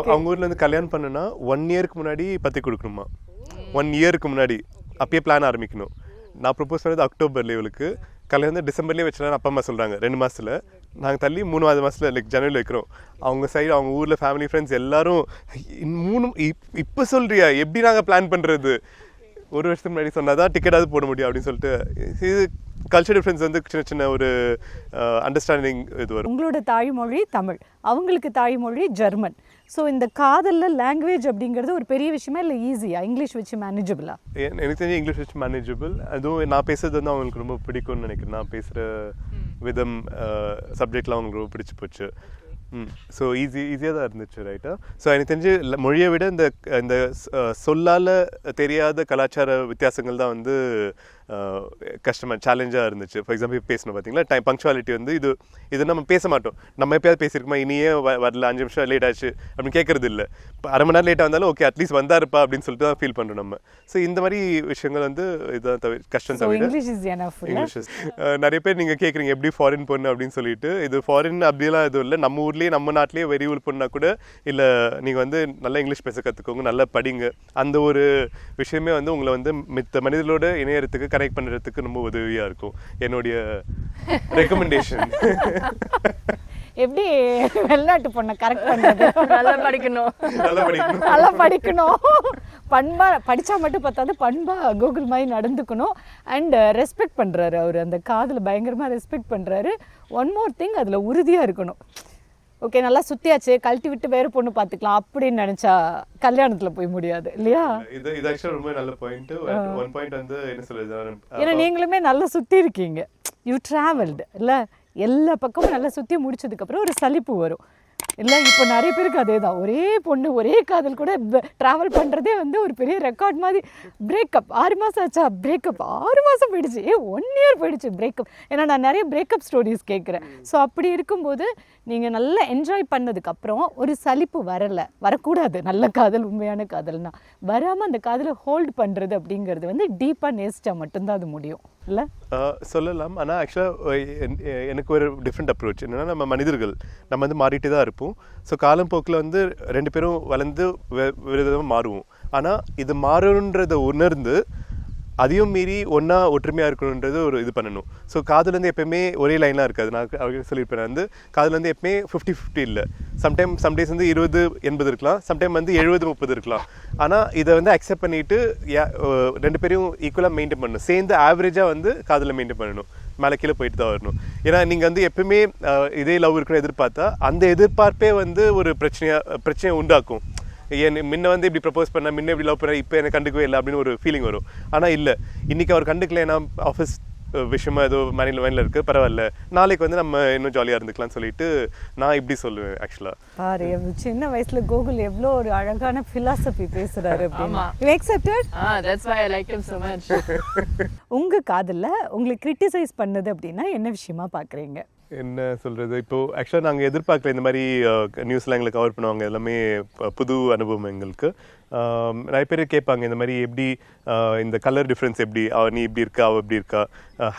அவங்க ஊர்ல இருந்து கல்யாணம் பண்ணுனா 1 இயருக்கு முன்னாடி பத்தி கொடுக்கணுமா, 1 இயருக்கு முன்னாடி அப்பயே பிளான் ஆரம்பிக்கணும். நான் ப்ரப்போஸ் பண்ணது அக்டோபர்ல, இவளுக்கு கல்யாணம் வந்து டிசம்பர்லேயே வச்சுலாம் அப்பா அம்மா சொல்கிறாங்க. 2 மாதத்தில் நாங்கள் தள்ளி 3வது மாதத்தில் லைக் ஜனவரியில் வைக்கிறோம். அவங்க சைடு அவங்க ஊரில் ஃபேமிலி ஃப்ரெண்ட்ஸ் எல்லாரும் 3 இப்போ சொல்கிறியா, எப்படி நாங்கள் பிளான் பண்ணுறது, 1 வருஷத்துக்கு முன்னாடி சொன்னால் தான் டிக்கெட்டாவது போட முடியும் அப்படின்னு சொல்லிட்டு. இது கல்ச்சர் டிஃப்ரென்ஸ் வந்து சின்ன சின்ன ஒரு அண்டர்ஸ்டாண்டிங் இது வரும். உங்களோட தாய்மொழி தமிழ், அவங்களுக்கு தாய்மொழி ஜெர்மன். ஸோ இந்த காதலில் லாங்குவேஜ் அப்படிங்கிறது ஒரு பெரிய விஷயமா இல்லை ஈஸியா? இங்கிலீஷ் வச்சு மேனேஜபிளா? எனக்கு தெரிஞ்சு இங்கிலீஷ் வச்சு மேனேஜபிள். அதுவும் நான் பேசுறது வந்து அவங்களுக்கு ரொம்ப பிடிக்கும்னு நினைக்கிறேன். நான் பேசுகிற விதம் சப்ஜெக்ட்லாம் அவங்களுக்கு ரொம்ப பிடிச்சி போச்சு. ஸோ ஈஸியாக தான் இருந்துச்சு, ரைட்டா? ஸோ எனக்கு தெரிஞ்சு மொழியை விட இந்த சொல்லால் தெரியாத கலாச்சார வித்தியாசங்கள் தான் வந்து கஷ்டமாக சேலஞ்சாக இருந்துச்சு. ஃபார் எக்ஸாம்பிள் பேசணும் பார்த்தீங்களா, பங்க்சுவாலிட்டி வந்து இது நம்ம பேச மாட்டோம். நம்ம எப்போயாவது பேசியிருக்கோமா, இனியே வரல 5 நிமிஷம் லேட் ஆச்சு அப்படின்னு கேட்கறது இல்லை. இப்போ 1/2 மணி நேரம் லேட்டாக வந்தாலும் ஓகே அட்லீஸ்ட் வந்தாருப்பா அப்படின்னு சொல்லிட்டு தான் ஃபீல் பண்ணுறோம் நம்ம. ஸோ இந்த மாதிரி விஷயங்கள் வந்து இதுதான் கஷ்டம் தவிர இங்கிலீஷ். நிறைய பேர் நீங்கள் கேட்குறீங்க எப்படி ஃபாரின் பொண்ணு அப்படின்னு சொல்லிட்டு. இது ஃபாரின் அப்படிலாம் எதுவும் இல்லை. நம்ம ஊர்லேயே நம்ம நாட்டிலேயே வெளியூர் பொண்ணா கூட இல்லை, நீங்கள் வந்து நல்லா இங்கிலீஷ் பேச கற்றுக்கோங்க, நல்லா படிங்க. அந்த ஒரு விஷயமே வந்து உங்களை வந்து மித்த மனிதர்களோட இணையறதுக்கு கனெக்ட் பண்ணுறதுக்கு ரொம்ப உதவியாக இருக்கும். என்னுடைய ரெக்கமெண்டேஷன். எப்படி வெளிநாட்டு பொண்ணை கரெக்ட் பண்ணுறது? நல்லா படிக்கணும், நல்லா படிக்கணும். பண்பா படித்தா மட்டும் பார்த்தாது, பண்பா கூகுள் மாதிரி நடந்துக்கணும். அண்ட் ரெஸ்பெக்ட் பண்ணுறாரு அவர், அந்த காதில் பயங்கரமாக ரெஸ்பெக்ட் பண்ணுறாரு. ஒன் மோர் திங், அதில் உறுதியாக இருக்கணும். ஓகே, நல்லா சுற்றியாச்சு, கழட்டி விட்டு வேறு பொண்ணு பார்த்துக்கலாம் அப்படின்னு நினச்சா கல்யாணத்தில் போய் முடியாது இல்லையா? இது ஆக்சுவலாக ரொம்ப நல்ல பாயிண்ட். ஒன் பாயிண்ட் வந்து என்ன சொல்லுது, ஏன்னா நீங்களுமே நல்லா சுற்றி இருக்கீங்க, யூ ட்ராவல்டு இல்லை, எல்லா பக்கமும் நல்லா சுற்றி முடிச்சதுக்கப்புறம் ஒரு சலிப்பு வரும் இல்லை? இப்போ நிறைய பேருக்கு அதே தான், ஒரே பொண்ணு ஒரே காதல் கூட ட்ராவல் பண்ணுறதே வந்து ஒரு பெரிய ரெக்கார்ட் மாதிரி. பிரேக்கப் 6 மாதம் ஆச்சா, பிரேக்கப் 6 மாதம் போயிடுச்சு, 1 இயர் போயிடுச்சு பிரேக்கப். ஏன்னா நான் நிறைய பிரேக்கப் ஸ்டோரிஸ் கேட்குறேன். ஸோ அப்படி இருக்கும்போது நீங்கள் நல்லா என்ஜாய் பண்ணதுக்கப்புறம் ஒரு சலிப்பு வரக்கூடாது. நல்ல காதல், உண்மையான காதல்னா வராமல் அந்த காதலை ஹோல்டு பண்ணுறது அப்படிங்கிறது வந்து டீப்பாக நேசிட்டா மட்டும்தான் அது முடியும் இல்லை? சொல்லலாம். ஆனால் ஆக்சுவலாக எனக்கு ஒரு டிஃப்ரெண்ட் அப்ரோச் என்னென்னா, நம்ம மனிதர்கள் நம்ம வந்து மாறிட்டு தான் இருப்போம். ஸோ காலப்போக்கில் வந்து 2 பேரும் வளர்ந்து விதமாக மாறுவோம். ஆனால் இது மாறணுன்றதை உணர்ந்து அதையும் மீறி ஒன்றா ஒற்றுமையாக இருக்கணுன்றது ஒரு இது பண்ணணும். ஸோ காதல் வந்து எப்போயுமே ஒரே லைனாக இருக்காது. நான் அவங்க சொல்லியிருப்பேன் வந்து காதல் வந்து எப்பவுமே 50-50 இல்லை. சம்டேஸ் வந்து 20-80 இருக்கலாம், சம்டைம் வந்து 70-30 இருக்கலாம். ஆனால் இதை வந்து அக்செப்ட் பண்ணிவிட்டு 2 பேரையும் ஈக்குவலாக மெயின்டைன் பண்ணணும். சேர்ந்து ஆவரேஜாக வந்து காதலை மெயின்டைன் பண்ணணும். மேலே கீழே போயிட்டு தான் வரணும். ஏன்னா நீங்கள் வந்து எப்பவுமே இதே லவ் இருக்கணும் எதிர்பார்த்தா அந்த எதிர்பார்ப்பே வந்து ஒரு பிரச்சனையை உண்டாக்கும். முன்ன வந்து இப்படி ப்ரப்போஸ் பண்ண, முன்ன இப்படி லவ் பண்ண, இப்போ எனக்கு கண்டுக்கவே இல்லை அப்படின்னு ஒரு ஃபீலிங் வரும். ஆனால் இல்லை, இன்றைக்கி அவர் கண்டுக்கல, ஏன்னா ஆஃபீஸ் விஷயமா ஏதோ மைண்டில் இருக்குது, பரவாயில்ல, நாளைக்கு வந்து நம்ம இன்னும் ஜாலியாக இருந்துக்கலாம்னு சொல்லிட்டு நான் இப்படி சொல்லுவேன். ஆக்சுவலாக பாரு, சின்ன வயசுல கோகுல் எவ்வளோ ஒரு அழகான ஃபிலாசபி பேசுறாரு அப்படின்னு. You accepted? That's why I like him so much. உங்க காதல்ல உங்களுக்கு கிரிட்டிசைஸ் பண்ணது அப்படின்னா என்ன விஷயமா பார்க்குறீங்க? என்ன சொல்கிறது, இப்போது ஆக்சுவலாக நாங்கள் எதிர்பார்க்கல இந்த மாதிரி நியூஸ்லாம் எங்களை கவர் பண்ணுவாங்க. எல்லாமே புது அனுபவம் எங்களுக்கு. நிறைய பேர் கேட்பாங்க இந்த மாதிரி எப்படி இந்த கலர் டிஃப்ரென்ஸ் எப்படி, நீ இப்படி இருக்கா அவள் இப்படி இருக்கா,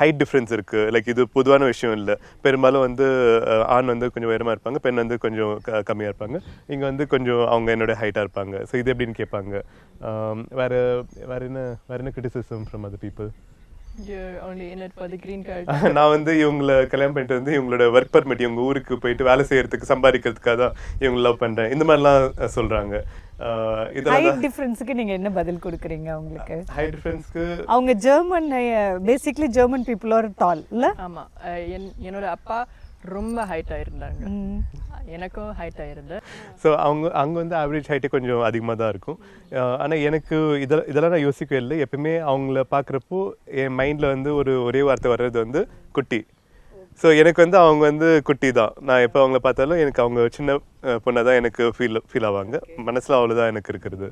ஹைட் டிஃப்ரென்ஸ் இருக்குது. லைக் இது பொதுவான விஷயம் இல்லை. பெரும்பாலும் வந்து ஆண் வந்து கொஞ்சம் உயரமாக இருப்பாங்க, பெண் வந்து கொஞ்சம் கம்மியாக இருப்பாங்க. இங்கே வந்து கொஞ்சம் அவங்க என்னோட ஹைட்டாக இருப்பாங்க. ஸோ இது எப்படின்னு கேட்பாங்க. வேறு என்ன criticism from other people? You're only in it for the green card. நான் வந்து இவங்களை கல்யாணம் பண்ணிட்டு வந்து இவங்களோட ஒர்க் பர்மிட், இவங்க ஊருக்கு போயிட்டு வேலை செய்யறதுக்கு சம்பாதிக்கிறதுக்காக தான் இவங்க லவ் பண்ணுறேன், இந்த மாதிரிலாம் சொல்கிறாங்க. ஹைட் டிஃபரன்ஸ்க்கு நீங்க என்ன பதில் கொடுக்குறீங்க அவங்களுக்கு? ஹைட் டிஃபரன்ஸ்க்கு அவங்க German, basically German people are tall இல்ல? ஆமா, என்னோட அப்பா ரொம்ப ஹைட்டாக இருந்தாங்க, எனக்கும் ஹைட்டாக இருந்தேன். ஸோ அங்கே வந்து ஆவரேஜ் ஹைட்டே கொஞ்சம் அதிகமாக தான் இருக்கும். ஆனால் எனக்கு இதெல்லாம் நான் யோசிக்கவே இல்லை. எப்பவுமே அவங்கள பார்க்குறப்போ என் மைண்டில் வந்து ஒரே வார்த்தை வர்றது வந்து குட்டி. ஸோ எனக்கு வந்து அவங்க வந்து குட்டி தான். நான் எப்போ அவங்கள பார்த்தாலும் எனக்கு அவங்க சின்ன பொண்ணாக தான் எனக்கு ஃபீல் ஆவாங்க. மனசில் அவ்வளோதான் எனக்கு இருக்கிறது.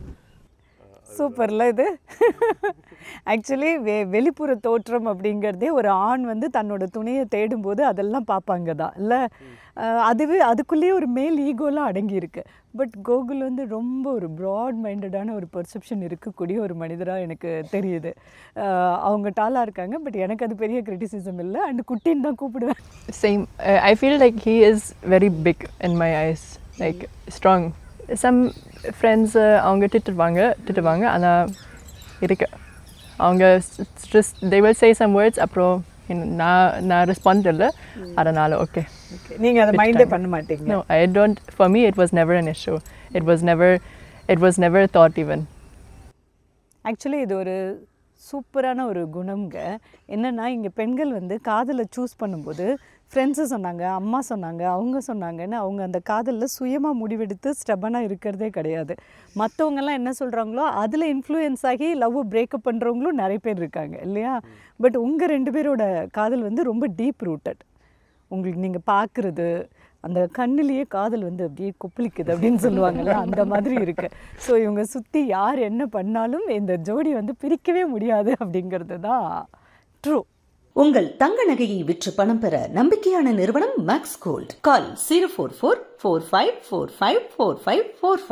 சூப்பர்ல இது. ஆக்சுவலி வெளிப்புற தோற்றம் அப்படிங்கிறதே ஒரு ஆண் வந்து தன்னோட துணையை தேடும்போது அதெல்லாம் பார்ப்பாங்க தான் இல்லை. அதுவே அதுக்குள்ளேயே ஒரு மேல் ஈகோலாம் அடங்கியிருக்கு. பட் கோகுல் வந்து ரொம்ப ஒரு ப்ராட் மைண்டடான ஒரு பெர்செப்ஷன் இருக்கக்கூடிய ஒரு மனிதராக எனக்கு தெரியுது. அவங்க டாலாக இருக்காங்க, பட் எனக்கு அது பெரிய கிரிட்டிசிசம் இல்லை. அண்ட் குட்டின்னு தான் கூப்பிடுவேன். Same. I feel like he is very big in my eyes, like strong. Some friends அவங்க திட்டுவாங்க ஆனால் இருக்கு அவங்க just they will say some words அப்புறம் நான் ரெஸ்பாண்ட் இல்லை, அதனால் ஓகே. நீங்கள் அதை மைண்டே பண்ண மாட்டீங்க? No, I don't. For me it was never an issue. It was never thought even. Actually இது ஒரு சூப்பரான ஒரு குணம்ங்க. என்னென்னா இங்கே பெண்கள் வந்து காதலை சூஸ் பண்ணும்போது ஃப்ரெண்ட்ஸு சொன்னாங்க, அம்மா சொன்னாங்க, அவங்க சொன்னாங்கன்னு அவங்க அந்த காதலில் சுயமாக முடிவெடுத்து ஸ்டெபனாக இருக்கிறதே கிடையாது. மற்றவங்கெல்லாம் என்ன சொல்கிறாங்களோ அதில் இன்ஃப்ளூயன்ஸ் ஆகி லவ் பிரேக்கப் பண்ணுறவங்களும் நிறைய பேர் இருக்காங்க இல்லையா? பட் உங்கள் 2 பேரோட காதல் வந்து ரொம்ப டீப் ரூட்டட். உங்களுக்கு நீங்கள் பார்க்குறது அந்த கண்ணிலேயே காதல் வந்து அப்படியே கொப்பளிக்குது அப்படின்னு சொல்லுவாங்கல்ல, அந்த மாதிரி இருக்குது. ஸோ இவங்க சுற்றி யார் என்ன பண்ணாலும் இந்த ஜோடி வந்து பிரிக்கவே முடியாது அப்படிங்கிறது தான் ட்ரூ. உங்கள் தங்க நகையை விற்று பணம் பெற நம்பிக்கையான நிறுவனம் மேக்ஸ் கோல்ட். கால் 04445454545.